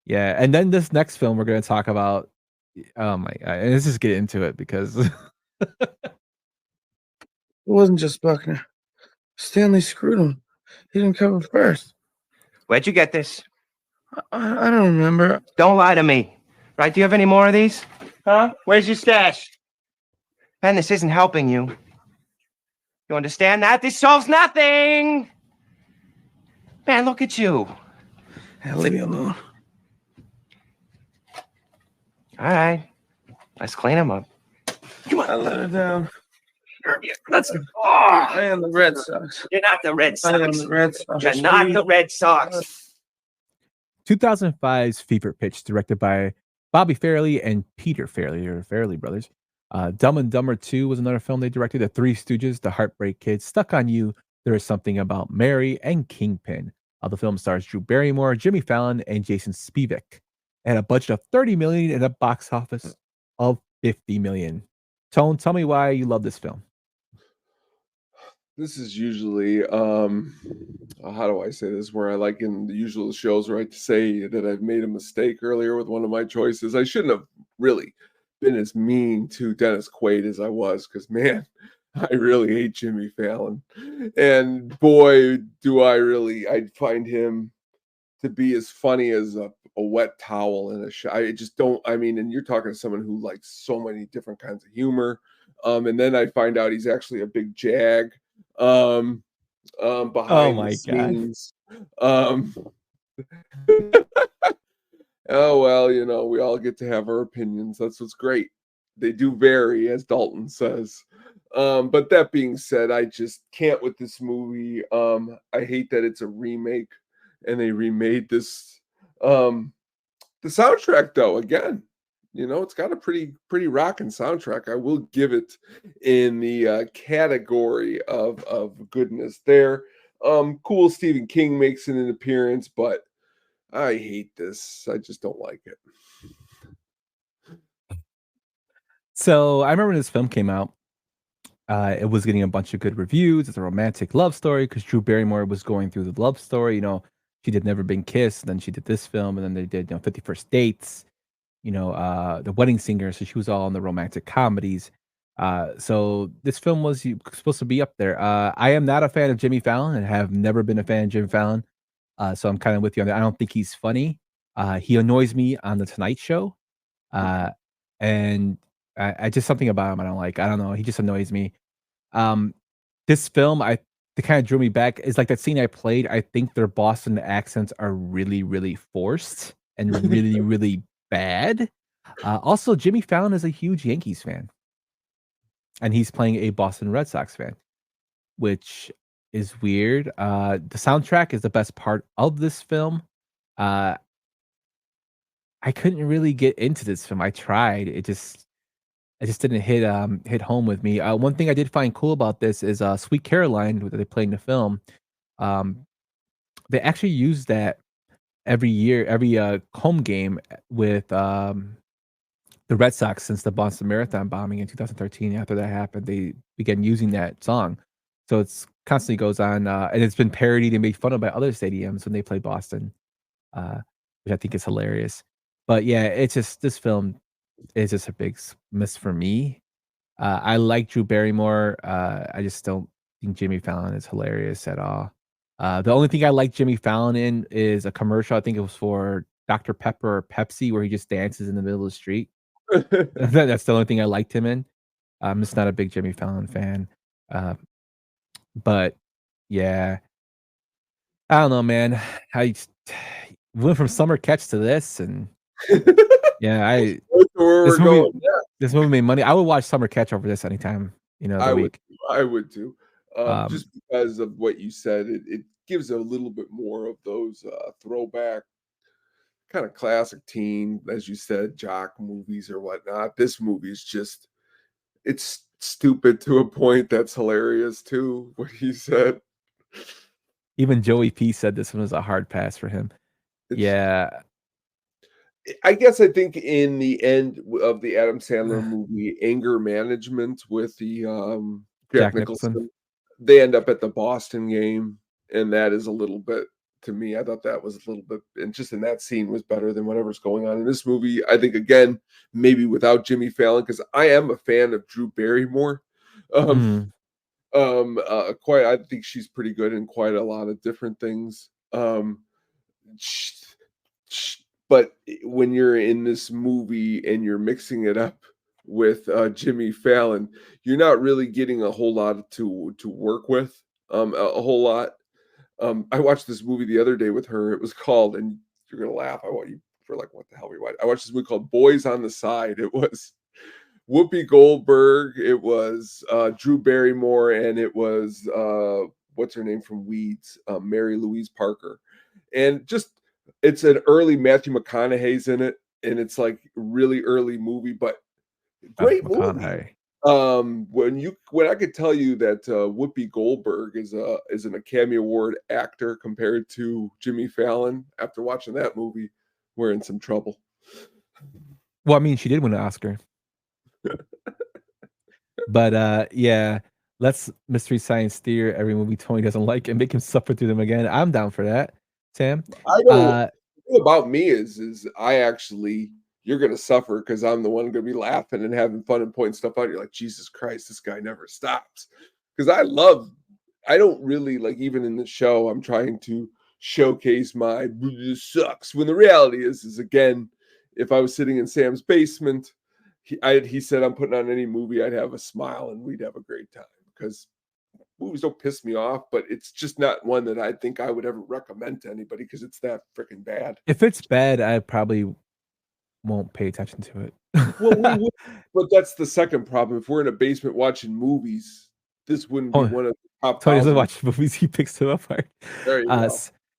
yeah. And then this next film we're going to talk about. Oh my God, and let's just get into it because. It wasn't just Buckner. Stanley screwed him. He didn't cover first. Where'd you get this? I don't remember. Don't lie to me. Right? Do you have any more of these? Huh? Where's your stash? Ben, this isn't helping you. You understand that? This solves nothing! Man, look at you. Yeah, leave me alone. All right. Let's clean him up. Come on. I let her down. That's I am the Red Sox. You're not the Red Sox. I am the Red Sox. You're not the Red Sox. 2005's Fever Pitch, directed by Bobby Farrelly and Peter Farrelly, or Farrelly brothers. Dumb and Dumber 2 was another film they directed. The Three Stooges, The Heartbreak Kid, Stuck on You, There Is Something About Mary, and Kingpin. The film stars Drew Barrymore, Jimmy Fallon, and Jason Spivak. It had a budget of $30 million and a box office of $50 million. Tone, tell me why you love this film. This is usually how do I say this, where I like in the usual shows where I say that I've made a mistake earlier with one of my choices. I shouldn't have really been as mean to Dennis Quaid as I was, because man, I really hate Jimmy Fallon. And boy, do I find him to be as funny as a wet towel in a show. I just don't, I mean, and you're talking to someone who likes so many different kinds of humor. And then I find out he's actually a big jag Oh behind the my god. scenes. Um, oh, well, we all get to have our opinions. That's what's great. They do vary, as Dalton says. But that being said, I just can't with this movie. I hate that it's a remake and they remade this. The soundtrack, though, again, it's got a pretty rocking soundtrack. I will give it in the category of goodness there. Cool, Stephen King makes an appearance, but I hate this. I just don't like it. So I remember when this film came out, it was getting a bunch of good reviews. It's a romantic love story because Drew Barrymore was going through the love story. She did Never Been Kissed, then she did this film, and then they did 50 First Dates, The Wedding Singer. So she was all in the romantic comedies. So this film was supposed to be up there. I am not a fan of Jimmy Fallon and have never been a fan of Jimmy Fallon. So I'm kind of with you on that. I don't think he's funny. He annoys me on The Tonight Show. And I just something about him I don't like. I don't know. He just annoys me. This film, that kind of drew me back is like that scene I played. I think their Boston accents are really, really forced and really, really bad. Also, Jimmy Fallon is a huge Yankees fan, and he's playing a Boston Red Sox fan, which is weird. The soundtrack is the best part of this film. I couldn't really get into this film. I tried. It just didn't hit home with me. One thing I did find cool about this is Sweet Caroline that they play in the film. They actually use that every year, every home game with the Red Sox since the Boston Marathon bombing in 2013. After that happened, they began using that song. So it's constantly goes on, and it's been parodied and made fun of by other stadiums when they play Boston, which I think is hilarious. But yeah, it's just this film is just a big miss for me. I like Drew Barrymore. I just don't think Jimmy Fallon is hilarious at all. The only thing I like Jimmy Fallon in is a commercial. I think it was for Dr. Pepper or Pepsi, where he just dances in the middle of the street. That's the only thing I liked him in. I'm just not a big Jimmy Fallon fan. But yeah, I don't know, man. I went from Summer Catch to this, and yeah, this movie made money. I would watch Summer Catch over this anytime, of the week. I would too. Just because of what you said, it gives a little bit more of those throwback kind of classic teen, as you said, jock movies or whatnot. This movie is just, it's stupid to a point that's hilarious too, what he said. Even Joey P said this one was a hard pass for him. Yeah. I guess I think in the end of the Adam Sandler movie, Anger Management with the Jack Nicholson, they end up at the Boston game, and that is a little bit, to me, I thought that was a little bit, and just in that scene was better than whatever's going on in this movie. I think, again, maybe without Jimmy Fallon, because I am a fan of Drew Barrymore. I think she's pretty good in quite a lot of different things. But when you're in this movie and you're mixing it up with Jimmy Fallon, you're not really getting a whole lot to work with. A whole lot. I watched this movie the other day with her. It was called, and you're gonna laugh. I what the hell we watched? I watched this movie called Boys on the Side. It was Whoopi Goldberg. It was Drew Barrymore, and it was what's her name from Weeds, Mary Louise Parker, and just. It's an early Matthew McConaughey's in it, and it's like really early movie, but great movie. When I could tell you that Whoopi Goldberg is an Academy Award actor compared to Jimmy Fallon, after watching that movie, we're in some trouble. Well, I mean, she did win an Oscar. But yeah, let's Mystery Science Theater every movie Tony doesn't like and make him suffer through them again. I'm down for that. Sam, I know. The thing about me is I actually you're going to suffer because I'm the one going to be laughing and having fun and pointing stuff out. You're like, Jesus Christ, this guy never stops. Because I don't really like, even in the show, I'm trying to showcase my this sucks. When the reality is again, if I was sitting in Sam's basement, he said I'm putting on any movie, I'd have a smile and we'd have a great time because movies don't piss me off, but it's just not one that I think I would ever recommend to anybody because it's that freaking bad. If it's bad, I probably won't pay attention to it. Well, but that's the second problem. If we're in a basement watching movies, this wouldn't be one of the top. Tony doesn't watch movies; he picks them apart. There you go.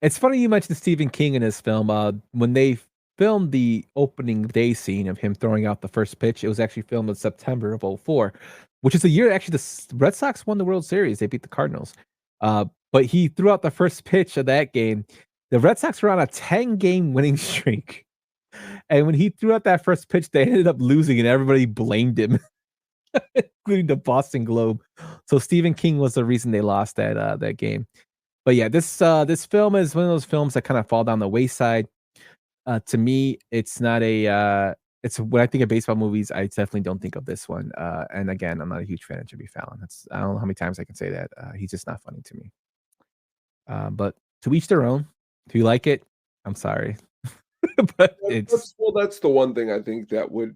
It's funny you mentioned Stephen King in this film. When they filmed the opening day scene of him throwing out the first pitch, it was actually filmed in September of 2004, which is the year actually the Red Sox won the World Series. They beat the Cardinals. But he threw out the first pitch of that game. The Red Sox were on a 10-game winning streak. And when he threw out that first pitch, they ended up losing, and everybody blamed him, including the Boston Globe. So Stephen King was the reason they lost that game. But yeah, this film is one of those films that kind of fall down the wayside. To me, it's not a. It's when I think of baseball movies, I definitely don't think of this one. And again, I'm not a huge fan of Jimmy Fallon. I don't know how many times I can say that. He's just not funny to me. But to each their own. If you like it, I'm sorry. But that's the one thing I think the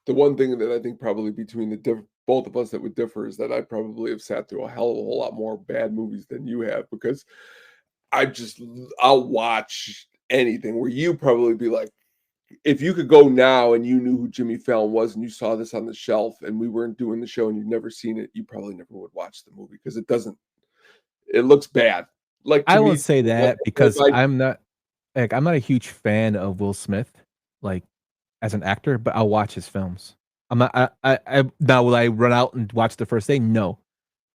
one thing that I think probably between both of us that would differ is that I probably have sat through a hell of a whole lot more bad movies than you have because I'll watch anything where you probably be like, if you could go now and you knew who Jimmy Fallon was and you saw this on the shelf and we weren't doing the show and you'd never seen it, you probably never would watch the movie because it looks bad. Like I won't say that because I'm not a huge fan of Will Smith, like as an actor, but I'll watch his films. I'm not. Now will I run out and watch the first day? No,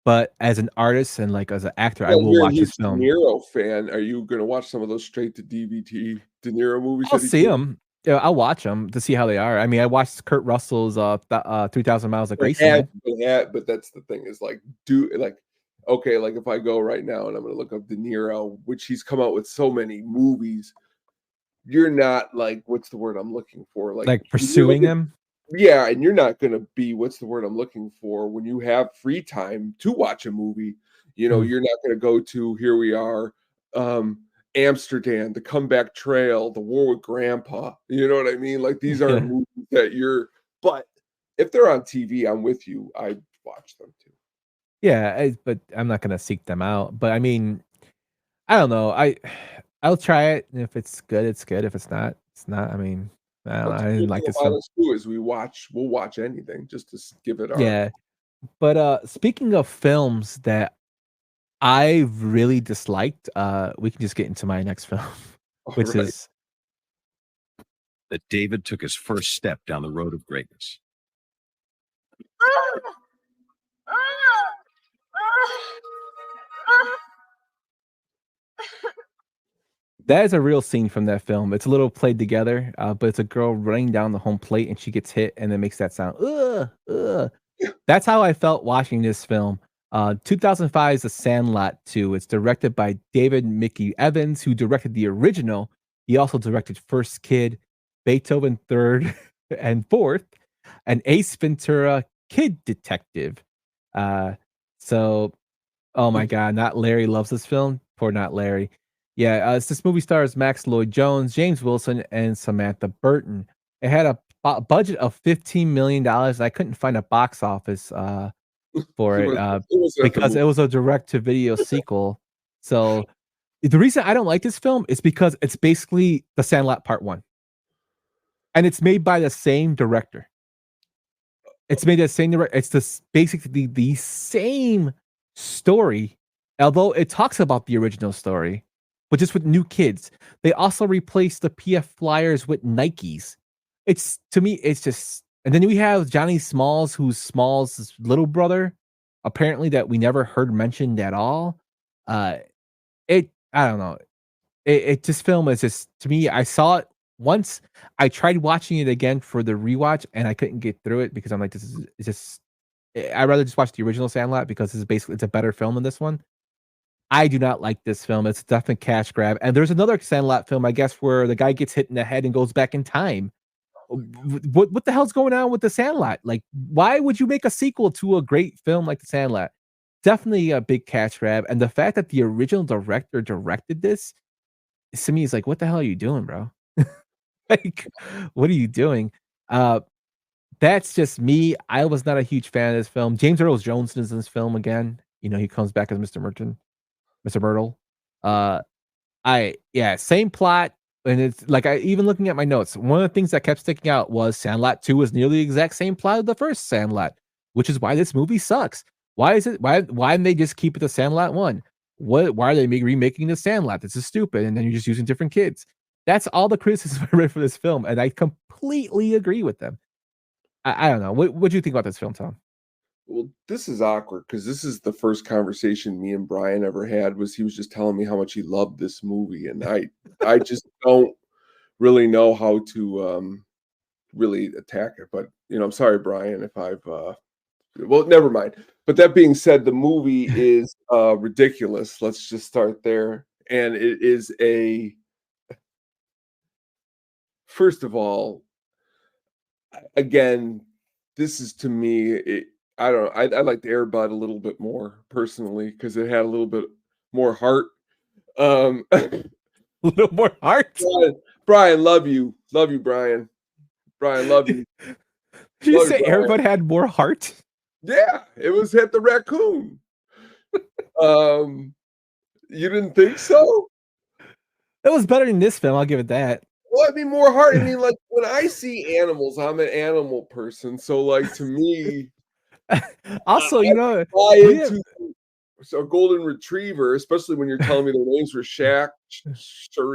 but as an artist and like as an actor, I will watch his film. De Niro fan, are you going to watch some of those straight to DVD De Niro movies? I'll see them. Yeah, I'll watch them to see how they are. I mean, I watched Kurt Russell's 3,000 Miles of Graceland. But that's the thing is like okay, like if I go right now and I'm going to look up De Niro, which he's come out with so many movies, you're not like, what's the word I'm looking for? Like pursuing them? Yeah, and you're not going to be, what's the word I'm looking for? When you have free time to watch a movie, you're not going to go to, here we are, Amsterdam, The Comeback Trail, The War with Grandpa. You know what I mean? Like these aren't movies that but if they're on TV, I'm with you. I watch them too. Yeah, but I'm not gonna seek them out. But I mean, I don't know. I'll try it. And if it's good, it's good. If it's not, it's not. I mean, I don't know. I didn't like this film. Is we'll watch anything just to give it our. Yeah, but speaking of films that I really disliked, we can just get into my next film, which is that David took his first step down the road of greatness. That is a real scene from that film. It's a little played together, but it's a girl running down the home plate and she gets hit and then makes that sound. Ugh, ugh. That's how I felt watching this film. 2005 is The Sandlot 2. It's directed by David Mickey Evans, who directed the original. He also directed First Kid, Beethoven Third and Fourth, and Ace Ventura, Kid Detective. So, oh my God, Not Larry loves this film. Poor Not Larry. Yeah, this movie stars Max Lloyd-Jones, James Wilson, and Samantha Burton. It had a budget of $15 million. I couldn't find a box office for it because it was a direct-to-video sequel. So the reason I don't like this film is because it's basically The Sandlot Part 1. And it's made by the same director. It's basically the same story, although it talks about the original story, but just with new kids. They also replaced the PF Flyers with Nikes. To me, it's just, and then we have Johnny Smalls, who's Smalls' little brother, apparently that we never heard mentioned at all. I don't know. This film is just, to me, I saw it once. I tried watching it again for the rewatch and I couldn't get through it because I'm like, I'd rather just watch the original Sandlot because it's a better film than this one. I do not like this film. It's definitely cash grab. And there's another Sandlot film, I guess, where the guy gets hit in the head and goes back in time. what the hell's going on with The Sandlot? Like, why would you make a sequel to a great film like The Sandlot? Definitely a big cash grab, and the fact that the original director directed this, to me, is like, what the hell are you doing, bro? Like, what are you doing? That's just me. I was not a huge fan of this film. James Earl Jones is in this film again. He comes back as Mr. Myrtle. Same plot, and it's like I even looking at my notes. One of the things that kept sticking out was Sandlot 2 was nearly the exact same plot of the first Sandlot, which is why this movie sucks. Why is it? Why didn't they just keep it the Sandlot 1? Why are they remaking the Sandlot? This is stupid, and then you're just using different kids. That's all the criticism I read for this film, and I completely agree with them. I don't know. What do you think about this film, Tom? Well, this is awkward because this is the first conversation me and Brian ever had. Was he was just telling me how much he loved this movie, and I just don't really know how to really attack it. But I'm sorry, Brian, if I've well, never mind. But that being said, the movie is ridiculous. Let's just start there, and it is first of all, again, this is to me. I don't know. I liked Air Bud a little bit more personally because it had a little bit more heart. A little more heart. Brian, love you, Brian. Brian, love you. Did you say Air Bud had more heart? Yeah, it was at the raccoon. You didn't think so? It was better than this film. I'll give it that. Well, I mean, more heart. I mean, like when I see animals, I'm an animal person. So, like to me. Also, so a golden retriever, especially when you're telling me their names were Shaq,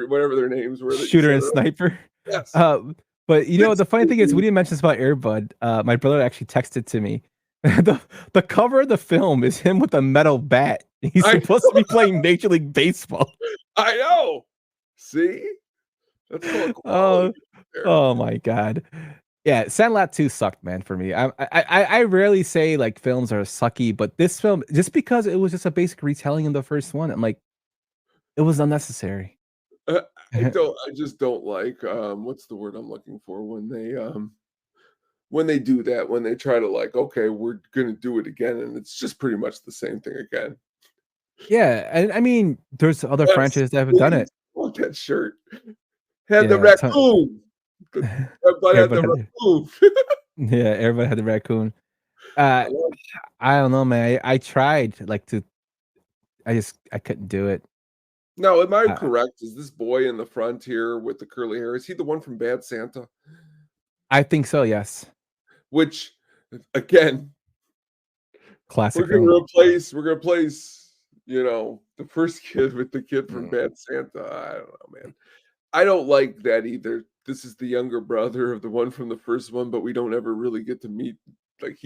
whatever their names were, Shooter and Sniper. Yes. But the funny thing is, we didn't mention this about Air Bud. My brother actually texted to me. The cover of the film is him with a metal bat. He's supposed to be playing Major League Baseball. I know. See, that's called oh my god. Yeah, Sandlot 2 sucked, man, for me. I rarely say like films are sucky, but this film, just because it was just a basic retelling of the first one, I'm like, it was unnecessary. I just don't like what's the word I'm looking for when they do that, when they try to like, okay, we're gonna do it again, and it's just pretty much the same thing again. Yeah, and I mean, there's other franchises that have done it. Want that shirt? Had the raccoon. Everybody had the raccoon. Yeah, everybody had the raccoon. I don't know, man. I tried I couldn't do it. No, am I correct? Is this boy in the front here with the curly hair? Is he the one from Bad Santa? I think so. Yes. Which, again, classic. We're gonna replace, the first kid with the kid from Bad Santa. I don't know, man. I don't like that either. This is the younger brother of the one from the first one, but we don't ever really get to meet. Like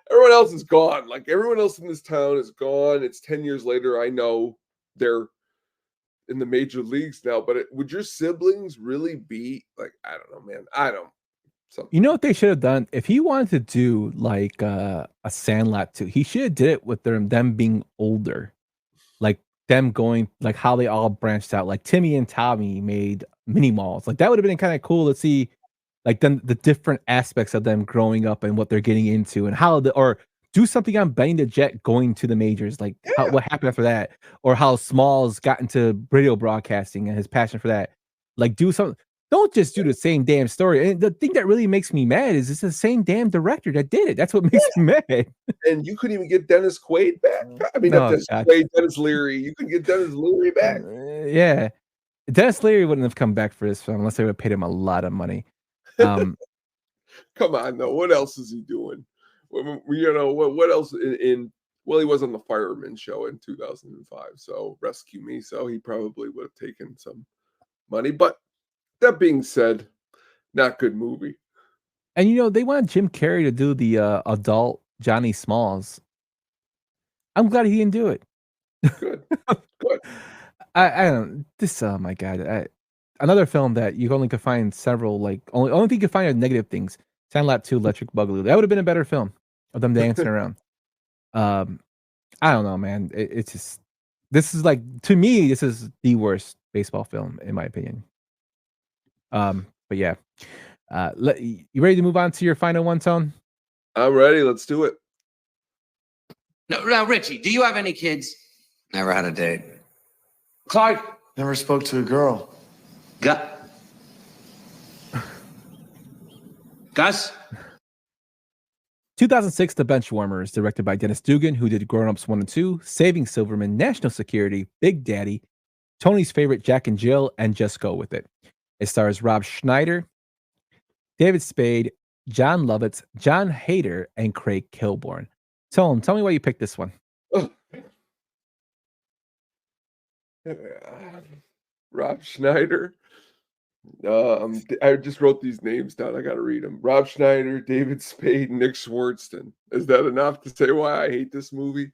everyone else is gone. Like everyone else in this town is gone. It's 10 years later. I know they're in the major leagues now, but would your siblings really be like? I don't know, man. I don't. You know what they should have done? If he wanted to do like a Sandlot 2, he should have did it with them being older, like them going like how they all branched out. Like Timmy and Tommy made mini malls. Like that would have been kind of cool to see, like the different aspects of them growing up and what they're getting into, and how or do something on Benny the Jet going to the majors, like what happened after that, or how Smalls got into radio broadcasting and his passion for that. Like do something. Don't just do the same damn story. And the thing that really makes me mad is it's the same damn director that did it. That's what makes me mad. And you couldn't even get Dennis Quaid back. I mean, not Dennis Quaid, Dennis Leary. You could get Dennis Leary back. Yeah, Dennis Leary wouldn't have come back for this film unless they would have paid him a lot of money. Come on, though. What else is he doing? What else well, he was on the Fireman Show in 2005, so Rescue Me. So he probably would have taken some money, but. That being said, not good movie. And they want Jim Carrey to do the adult Johnny Smalls. I'm glad he didn't do it. Good. Good. I don't. This. Oh my god. Another film that you only could find several like only thing you could find are negative things. Sandlot 2, Electric Boogaloo. That would have been a better film of them dancing around. I don't know, man. It's just this is like to me this is the worst baseball film in my opinion. But yeah. You ready to move on to your final one, Tone? I'm ready. Let's do it. No, now, Richie, do you have any kids? Never had a date. Clyde? Never spoke to a girl. Gus? 2006, The Benchwarmers, directed by Dennis Dugan, who did Grown Ups 1 and 2, Saving Silverman, National Security, Big Daddy, Tony's Favorite, Jack and Jill, and Just Go With It. It stars Rob Schneider, David Spade, John Lovitz, John Hader, and Craig Kilborn. Tone, tell me why you picked this one. Rob Schneider. I just wrote these names down. I got to read them. Rob Schneider, David Spade, Nick Swartzen. Is that enough to say why I hate this movie?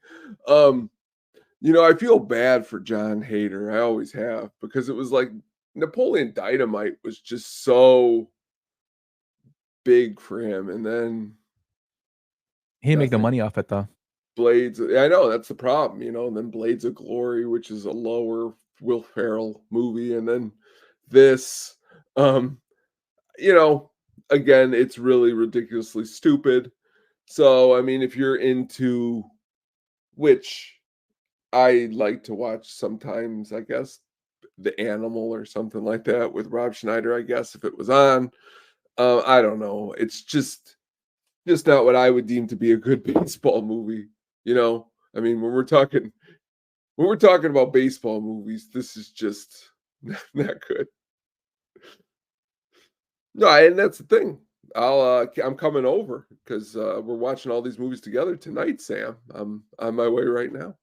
I feel bad for John Hader. I always have, because it was like Napoleon Dynamite was just so big for him, and then he didn't make the money off it though. Blades, I know that's the problem, and then Blades of Glory, which is a lower Will Ferrell movie, and then this, again, it's really ridiculously stupid. So, I mean, if you're into, which I like to watch sometimes, I guess, The Animal or something like that with Rob Schneider, I guess, if it was on. I don't know. It's just not what I would deem to be a good baseball movie. I mean, when we're talking about baseball movies, this is just not good. No, and that's the thing. I'm coming over because we're watching all these movies together tonight, Sam. I'm on my way right now.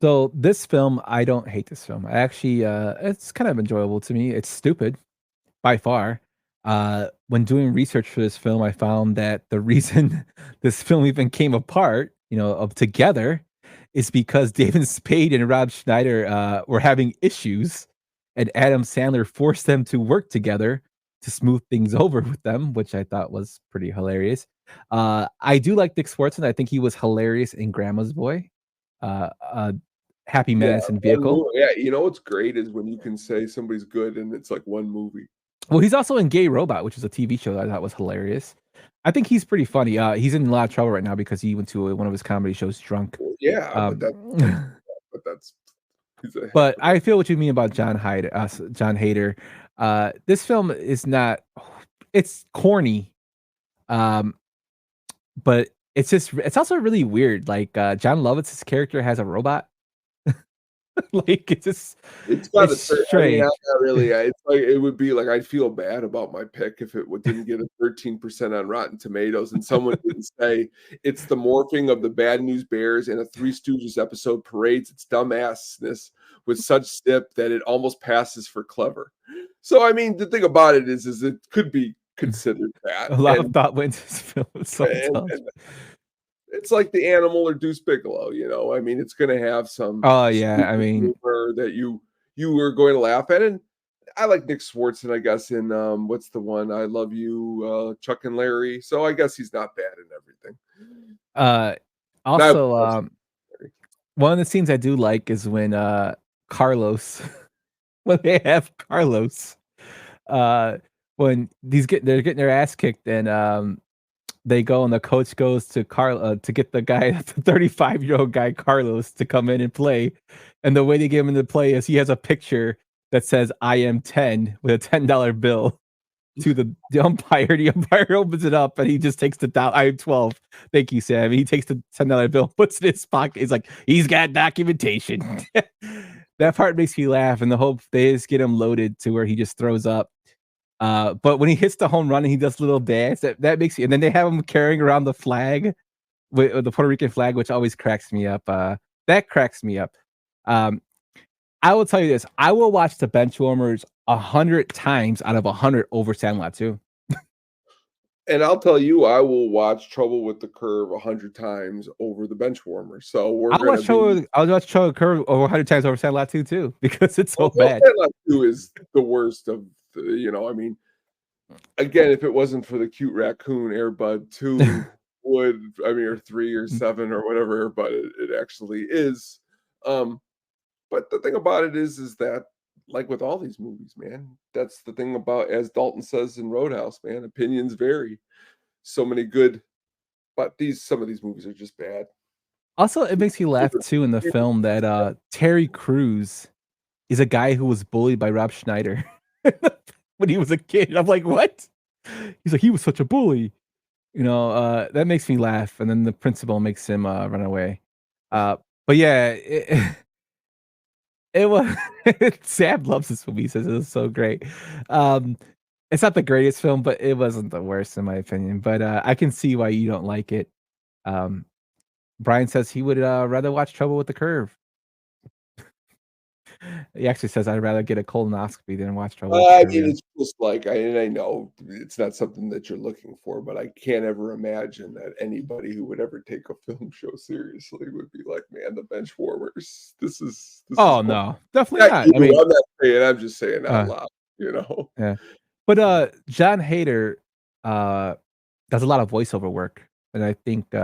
So this film, I don't hate this film. I actually, it's kind of enjoyable to me. It's stupid by far. When doing research for this film, I found that the reason this film even came apart, of together, is because David Spade and Rob Schneider were having issues, and Adam Sandler forced them to work together to smooth things over with them, which I thought was pretty hilarious. I do like Nick Swartzen. I think he was hilarious in Grandma's Boy, Happy Menace and Vehicle. Yeah, what's great is when you can say somebody's good and it's like one movie. Well, he's also in Gay Robot, which is a TV show that I thought was hilarious. I think he's pretty funny. He's in a lot of trouble right now because he went to one of his comedy shows drunk. Yeah, but I feel what you mean about John Hader. This film is not. It's corny, but it's also really weird. Like John Lovitz's character has a robot. Like it's got it's strange. Not really. It's like it would be like I'd feel bad about my pick if it didn't get a 13% on Rotten Tomatoes, and someone didn't say it's the morphing of the Bad News Bears in a Three Stooges episode parades its dumbassness with such stip that it almost passes for clever. So I mean, the thing about it is it could be considered that. A lot of thought went into this film. It's like The Animal or Deuce Bigelow, I mean, it's going to have some. Oh yeah, I mean, that you were going to laugh at, and I like Nick Swartzen, I guess. In what's the one? I Love You, Chuck and Larry. So I guess he's not bad in everything. Also, one of the scenes I do like is when Carlos, when they have Carlos, when they're getting their ass kicked, and they go and the coach goes to to get the guy, the 35-year-old guy Carlos, to come in and play. And the way they get him into play is he has a picture that says "I am 10" with a $10 bill to the umpire. The umpire opens it up and he just takes the "I am 12." Thank you, Sam. He takes the $10 bill, puts it in his pocket. He's like, he's got documentation. That part makes me laugh, and the hope they just get him loaded to where he just throws up. But when he hits the home run and he does a little dance, that makes you. And then they have him carrying around the flag, with the Puerto Rican flag, which always cracks me up. That cracks me up. I will tell you this: I will watch The Benchwarmers 100 times out of 100 over Sandlot 2. And I'll tell you, I will watch Trouble with the Curve 100 times over The Benchwarmers. So I'll watch Trouble with the Curve over 100 times over Sandlot 2 too, because it's so bad. Sandlot 2 is the worst of. I mean, again, if it wasn't for the cute raccoon, Air Bud 2 would, or 3 or 7 or whatever Air Bud it actually is. But the thing about it is that like with all these movies, man, that's the thing about, as Dalton says in Roadhouse, man, opinions vary. So many good, but some of these movies are just bad. Also, it makes me laugh too in the film that Terry Crews is a guy who was bullied by Rob Schneider when he was a kid. I'm like, what? He's like, he was such a bully. That makes me laugh. And then the principal makes him run away. But yeah, it was Sam loves this movie. He says it was so great. It's not the greatest film, but it wasn't the worst in my opinion. But I can see why you don't like it. Brian says he would rather watch Trouble with the Curve. He actually says I'd rather get a colonoscopy than watch Trouble with the I Curve. mean, it's just like I know it's not something that you're looking for, but I can't ever imagine that anybody who would ever take a film show seriously would be like, "Man, the bench warmers. This is." Oh no, definitely not. You, I mean, I'm not saying. I'm just saying out loud. Yeah, but John Hader does a lot of voiceover work, and I think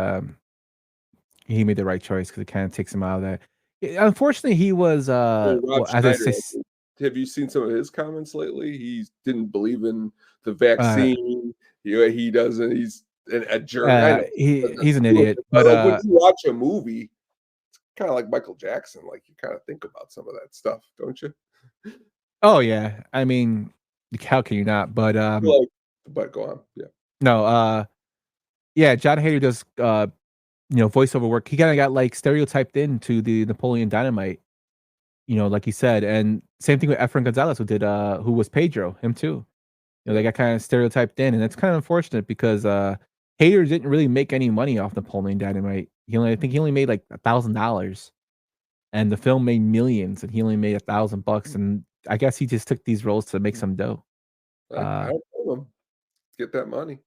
he made the right choice because it kind of takes him out of that. Unfortunately, he was Rob as I Schneider, say, have you seen some of his comments lately? He didn't believe in the vaccine. He doesn't. He's a jerk. I know he's an idiot, but like when you watch a movie, it's kind of like Michael Jackson. Like you kind of think about some of that stuff, don't you? Oh yeah, I mean, how can you not? But but go on. Yeah. No, yeah, John Hader does voiceover work. He kind of got like stereotyped into the Napoleon Dynamite, like you said, and same thing with Efren Gonzalez who was Pedro, him too. They got kind of stereotyped in, and it's kind of unfortunate because Hader didn't really make any money off Napoleon Dynamite. I think he only made like $1,000, and the film made millions, and he only made $1,000. And I guess he just took these roles to make some dough. I don't know him. Get that money.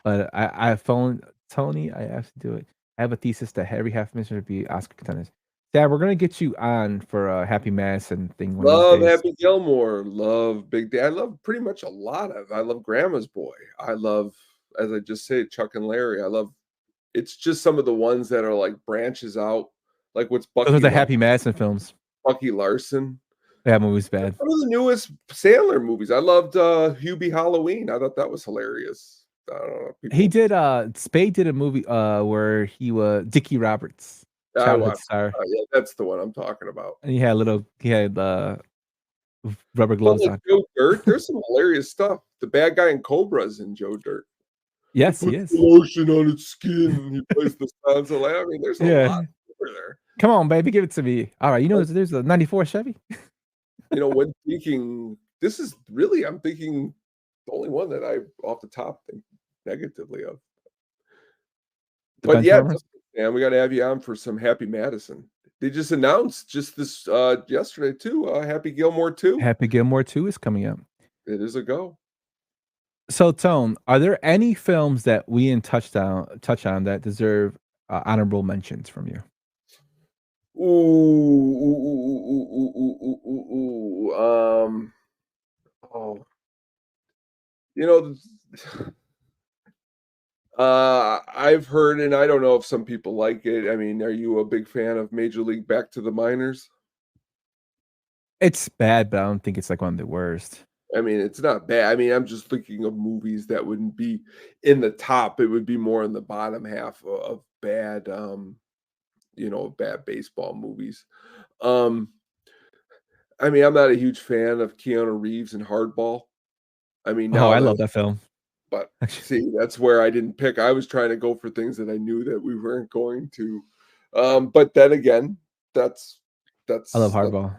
But I phoned Tony. I have to do it. I have a thesis that every half mission would be Oscar contenders. Dad, we're gonna get you on for a Happy Madison thing. Love Happy Gilmore. Love Big Day. I love pretty much a lot of. I love Grandma's Boy. I love, as I just said, Chuck and Larry. I love. It's just some of the ones that are like branches out. Like what's Bucky? Those are the Happy Madison films. Bucky Larson. That movie's bad. One of the newest Sandler movies. I loved Hubie Halloween. I thought that was hilarious. I don't know. He did. Spade did a movie where he was Dickie Roberts. Childhood star. Yeah, that's the one I'm talking about. And he had rubber gloves on. Joe Dirt. There's some hilarious stuff. The bad guy in Cobra's in Joe Dirt. Yes, he is. Lotion on its skin. He plays the sounds of. I mean, there's a lot over there. Come on, baby, give it to me. All right, there's a '94 Chevy. When thinking, this is really, I'm thinking the only one that I off the top think negatively of. But yeah, and we got to have you on for some Happy Madison. They just announced this yesterday too. Happy Gilmore 2. Happy Gilmore 2 is coming up. It is a go. So, Tone, are there any films that we didn't touch on that deserve honorable mentions from you? I've heard, and I don't know if some people like it. I mean, are you a big fan of Major League Back to the Minors? It's bad, but I don't think it's like one of the worst. I mean, it's not bad. I mean, I'm just thinking of movies that wouldn't be in the top. It would be more in the bottom half of bad, bad baseball movies. I mean, I'm not a huge fan of Keanu Reeves and Hardball. I mean, I love that film. But see, that's where I didn't pick. I was trying to go for things that I knew that we weren't going to. But then again, that's I love Hardball.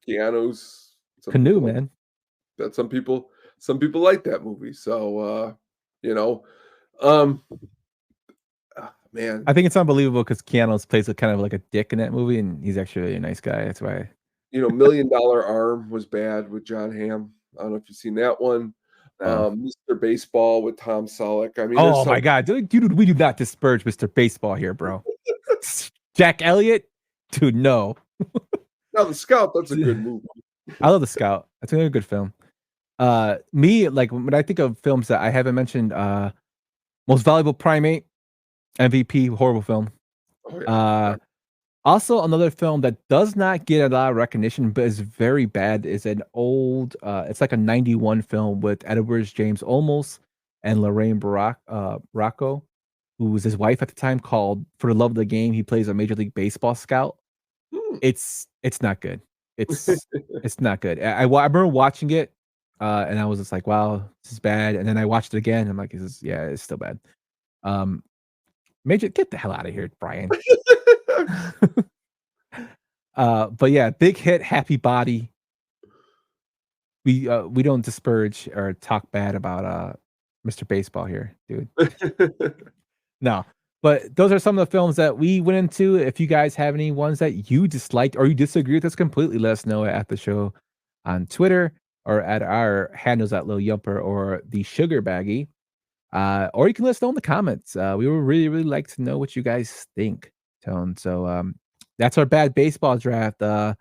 Keanu's Canoe, man. That some people like that movie. So man, I think it's unbelievable because Keanu plays a kind of like a dick in that movie, and he's actually really a nice guy. That's why. $1 Million Arm was bad with John Hamm. I don't know if you've seen that one. Mr. Baseball with Tom Selleck. I mean, oh my God, dude, we do not disparage Mr. Baseball here, bro. Jack Elliott, dude, no. No, The Scout. That's a good movie. I love The Scout. That's a good film. Me, like when I think of films that I haven't mentioned, Most Valuable Primate, MVP, horrible film. Oh, yeah. Also, another film that does not get a lot of recognition, but is very bad, is an old. It's like a '91 film with Edward James Olmos and Lorraine Bracco, who was his wife at the time. Called For the Love of the Game. He plays a Major League Baseball scout. It's not good. It's not good. I remember watching it, and I was just like, "Wow, this is bad." And then I watched it again. And I'm like, it's still bad." Major, get the hell out of here, Brian. But yeah, big hit, Happy Body. We don't disparage or talk bad about Mr. Baseball here, dude. No. But those are some of the films that we went into. If you guys have any ones that you disliked or you disagree with us completely, let us know at the show on Twitter or at our handles at Lil Yumper or the Sugar Baggy. Or you can let us know in the comments. We would really, really like to know what you guys think, Tone. So that's our bad baseball draft. Cotton,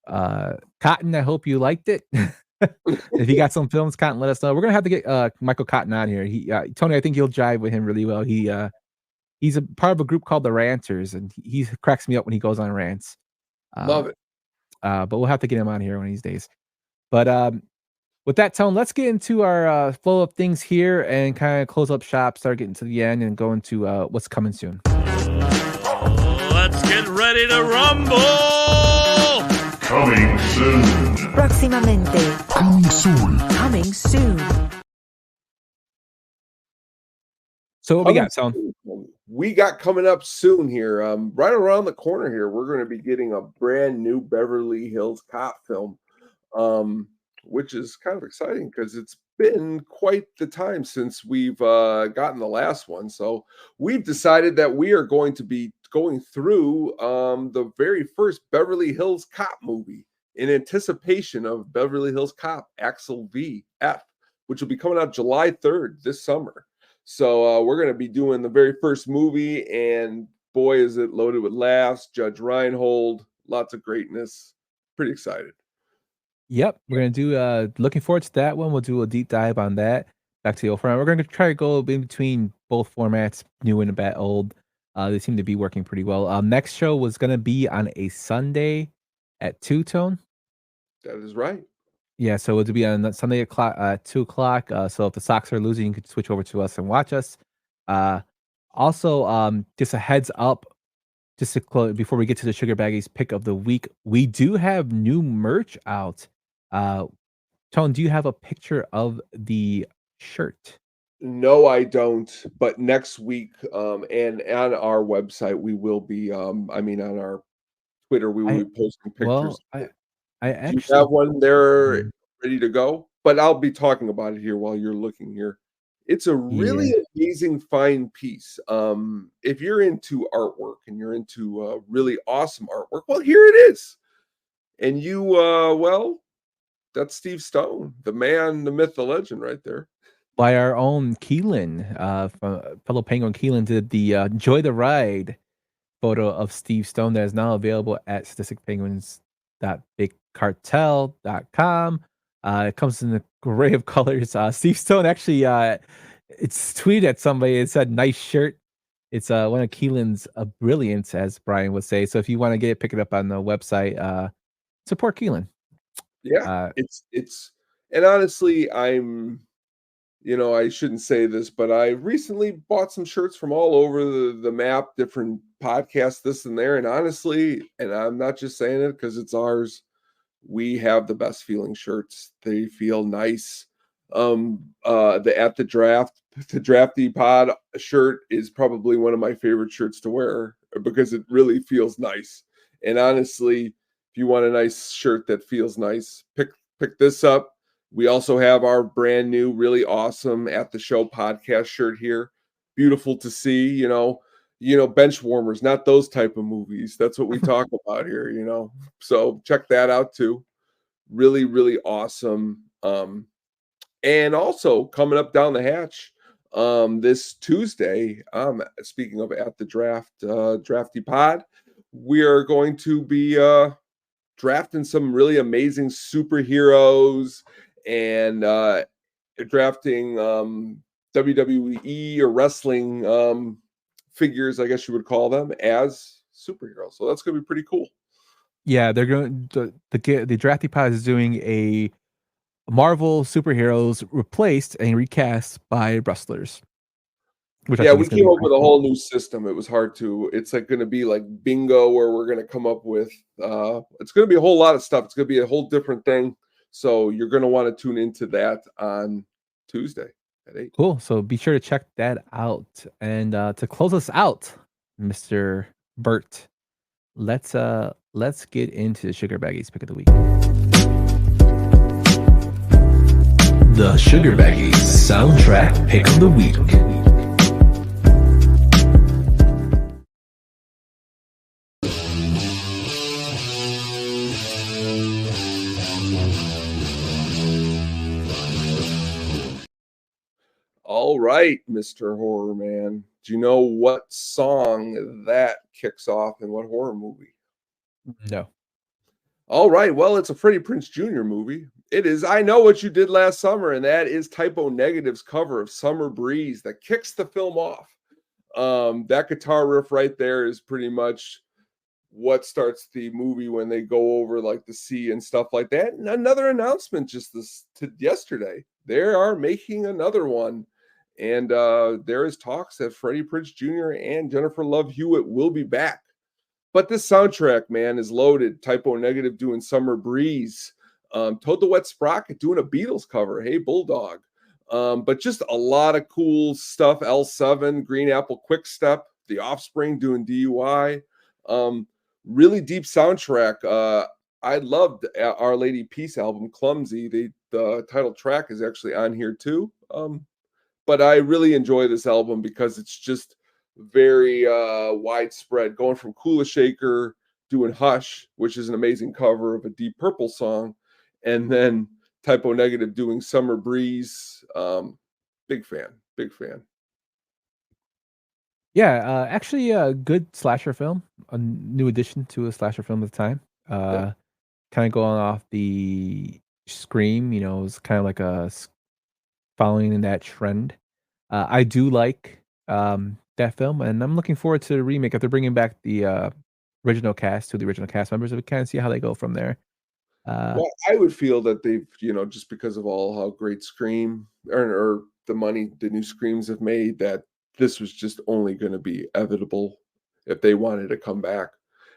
I hope you liked it. If you got some films, Cotton, let us know. We're gonna have to get Michael Cotton on here. Tony, I think you'll jive with him really well. He's a part of a group called the Ranters, and he cracks me up when he goes on rants. Love it. But we'll have to get him on here one of these days. But with that, Tone, let's get into our flow of things here and kind of close up shop, start getting to the end, and go into what's coming soon. Let's get ready to rumble! Coming soon. Próximamente. Coming soon. Coming soon. So what we got, Tone? We got coming up soon here, right around the corner here. We're going to be getting a brand new Beverly Hills Cop film, which is kind of exciting because it's been quite the time since we've gotten the last one. So we've decided that we are going to be going through the very first Beverly Hills Cop movie in anticipation of Beverly Hills Cop Axel V.F., which will be coming out July 3rd this summer. So we're going to be doing the very first movie, and boy, is it loaded with laughs. Judge Reinhold, lots of greatness. Pretty excited. Yep, we're gonna do. Looking forward to that one. We'll do a deep dive on that. Back to the old format. We're gonna try to go in between both formats, new and a bit old. They seem to be working pretty well. Next show was gonna be on a Sunday at 2, Tone. That is right. Yeah, so it'll be on Sunday at 2 o'clock. So if the Sox are losing, you can switch over to us and watch us. Also, just a heads up, just to close before we get to the Sugar Baggies pick of the week, we do have new merch out. Tone, do you have a picture of the shirt? No, I don't. But next week, and on our website, we will be. On our Twitter, we will be posting pictures. Well, I actually you have one there ready to go, but I'll be talking about it here while you're looking here. It's a really amazing fine piece. If you're into artwork and you're into really awesome artwork, well, here it is. And you, well, that's Steve Stone, the man, the myth, the legend, right there. By our own Keelan, from fellow Penguin Keelan, did the Enjoy the Ride photo of Steve Stone that is now available at statisticpenguins.bigcartel.com. It comes in an array of colors. Steve Stone actually it's tweeted at somebody. It said nice shirt. It's one of Keelan's brilliance, as Brian would say. So if you want to get it, pick it up on the website. Support Keelan. Yeah, it's and honestly, I shouldn't say this, but I recently bought some shirts from all over the map, different podcasts, this and there. And honestly, and I'm not just saying it because it's ours, we have the best feeling shirts. They feel nice. The Drafty Pod shirt is probably one of my favorite shirts to wear because it really feels nice. And honestly, if you want a nice shirt that feels nice, pick this up. We also have our brand new, really awesome At the Show podcast shirt here. Beautiful to see, bench warmers, not those type of movies. That's what we talk about here, So check that out too. Really, really awesome. And also coming up down the hatch this Tuesday, speaking of At the Drafty Pod, we are going to be drafting some really amazing superheroes and drafting WWE or wrestling figures, I guess you would call them, as superhero. So that's going to be pretty cool. Yeah, they're going the Drafty Pod is doing a Marvel superheroes replaced and recast by wrestlers. Which I Yeah, think we is gonna came be up with a whole new system. It was hard to. It's like going to be like bingo, where we're going to come up with. It's going to be a whole lot of stuff. It's going to be a whole different thing. So you're going to want to tune into that on Tuesday at 8. cool. So be sure to check that out. And to close us out, Mr. Burt, let's get into the Sugar Baggies pick of the week. The Sugar Baggies soundtrack pick of the week. All right, Mr. Horror Man. Do you know what song that kicks off and what horror movie? No. All right. Well, it's a Freddie Prinze Jr. movie. It is I Know What You Did Last Summer, and that is Typo Negative's cover of Summer Breeze that kicks the film off. That guitar riff right there is pretty much what starts the movie when they go over like the sea and stuff like that. And another announcement just yesterday. They are making another one. And there is talks that Freddie Prinze Jr. and Jennifer Love Hewitt will be back. But this soundtrack, man, is loaded. Typo Negative doing Summer Breeze. Toad the Wet Sprocket doing a Beatles cover. Hey, Bulldog. But just a lot of cool stuff. L7, Green Apple Quick Step, The Offspring doing DUI. Really deep soundtrack. I loved Our Lady Peace album, Clumsy. The title track is actually on here too. But I really enjoy this album because it's just very widespread, going from Kula Shaker doing Hush, which is an amazing cover of a Deep Purple song, and then Typo Negative doing Summer Breeze. Big fan. Yeah, actually a good slasher film, a new addition to a slasher film at the time. Kind of going off the Scream, it was kind of like following in that trend. I do like that film, and I'm looking forward to the remake. If they're bringing back the original cast members, we kind of see how they go from there. Well, I would feel that they've, just because of all how great Scream or the money the new Screams have made, that this was just only going to be inevitable if they wanted to come back.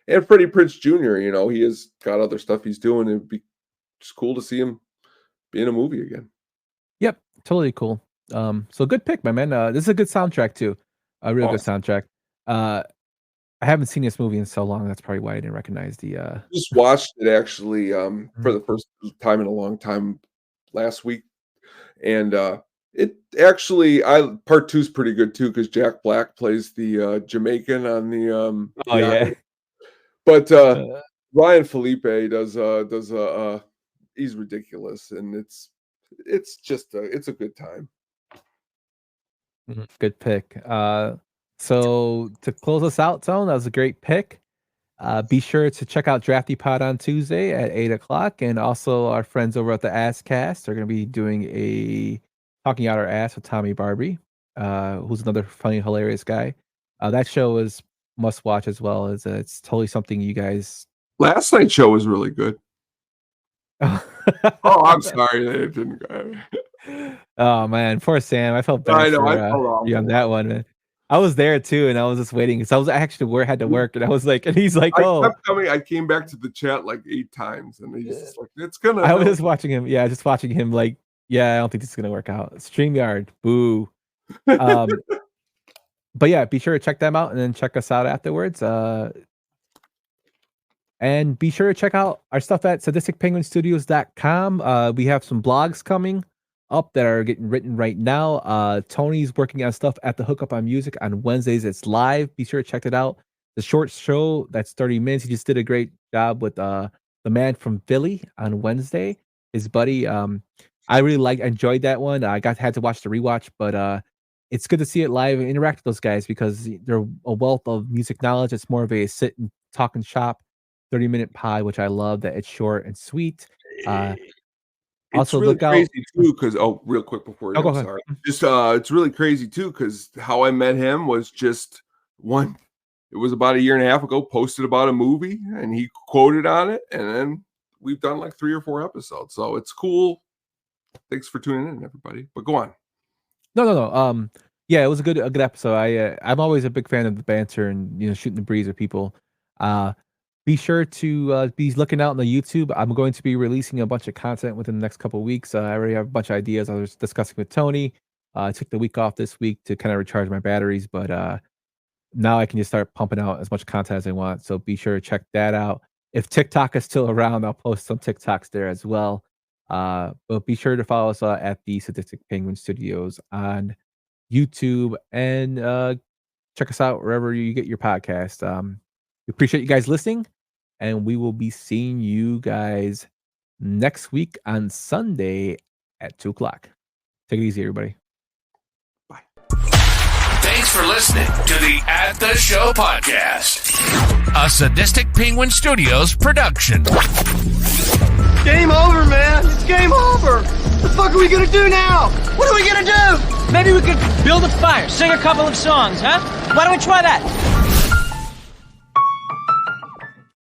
And Freddie Prinze Jr., he has got other stuff he's doing. It'd be just cool to see him be in a movie again. Yep, totally cool. So good pick, my man. This is a good soundtrack too. A real good soundtrack. I haven't seen this movie in so long. That's probably why I didn't recognize the. Just watched it actually for the first time in a long time last week, and it actually part 2 is pretty good too because Jack Black plays the Jamaican on the. Yeah. But Ryan Felipe does he's ridiculous, and it's just it's a good time. Good pick. So to close us out, Tone, that was a great pick. Be sure to check out Drafty Pod on Tuesday at 8:00, and also our friends over at the Asscast are going to be doing talking out our ass with Tommy Barbie, who's another funny, hilarious guy. That show is must watch as well. It's totally something you guys. Last night's show was really good. Oh, I'm sorry that it didn't go. Oh man, poor Sam. I felt bad for you on that one, man. I was there too, and I was just waiting because I was actually had to work, and I was like, and he's like, I came back to the chat like 8 times, and he's just like, it's gonna. I was just watching him. Yeah, just watching him. Like, yeah, I don't think this is gonna work out. StreamYard, boo. But yeah, be sure to check them out, and then check us out afterwards. And be sure to check out our stuff at sadisticpenguinstudios.com. We have some blogs coming up that are getting written right now. Tony's working on stuff at the Hookup on Music on Wednesdays. It's live. Be sure to check it out. The short show that's 30 minutes. He just did a great job with the man from Philly on Wednesday. His buddy. I really enjoyed that one. I had to watch the rewatch, but it's good to see it live and interact with those guys because they're a wealth of music knowledge. It's more of a sit and talk and shop 30-minute pod, which I love that it's short and sweet. Also, really look out crazy too because real quick before you sorry. Just it's really crazy too because how I met him was just it was about a year and a half ago, posted about a movie, and he quoted on it, and then we've done like 3 or 4 episodes. So it's cool. Thanks for tuning in, everybody. But go on. No. Yeah, it was a good episode. I'm always a big fan of the banter and shooting the breeze with people. Be sure to be looking out on the YouTube. I'm going to be releasing a bunch of content within the next couple of weeks. I already have a bunch of ideas. I was discussing with Tony. I took the week off this week to kind of recharge my batteries, but now I can just start pumping out as much content as I want. So be sure to check that out. If TikTok is still around, I'll post some TikToks there as well. But be sure to follow us at the Sadistic Penguin Studios on YouTube, and check us out wherever you get your podcast. We appreciate you guys listening, and we will be seeing you guys next week on Sunday at 2:00. Take it easy, everybody. Thanks for listening to the At the Show podcast, a Sadistic Penguin Studios production. Game over, man. It's game over. What the fuck are we gonna do now? What are we gonna do? Maybe we could build a fire, sing a couple of songs, huh? Why don't we try that?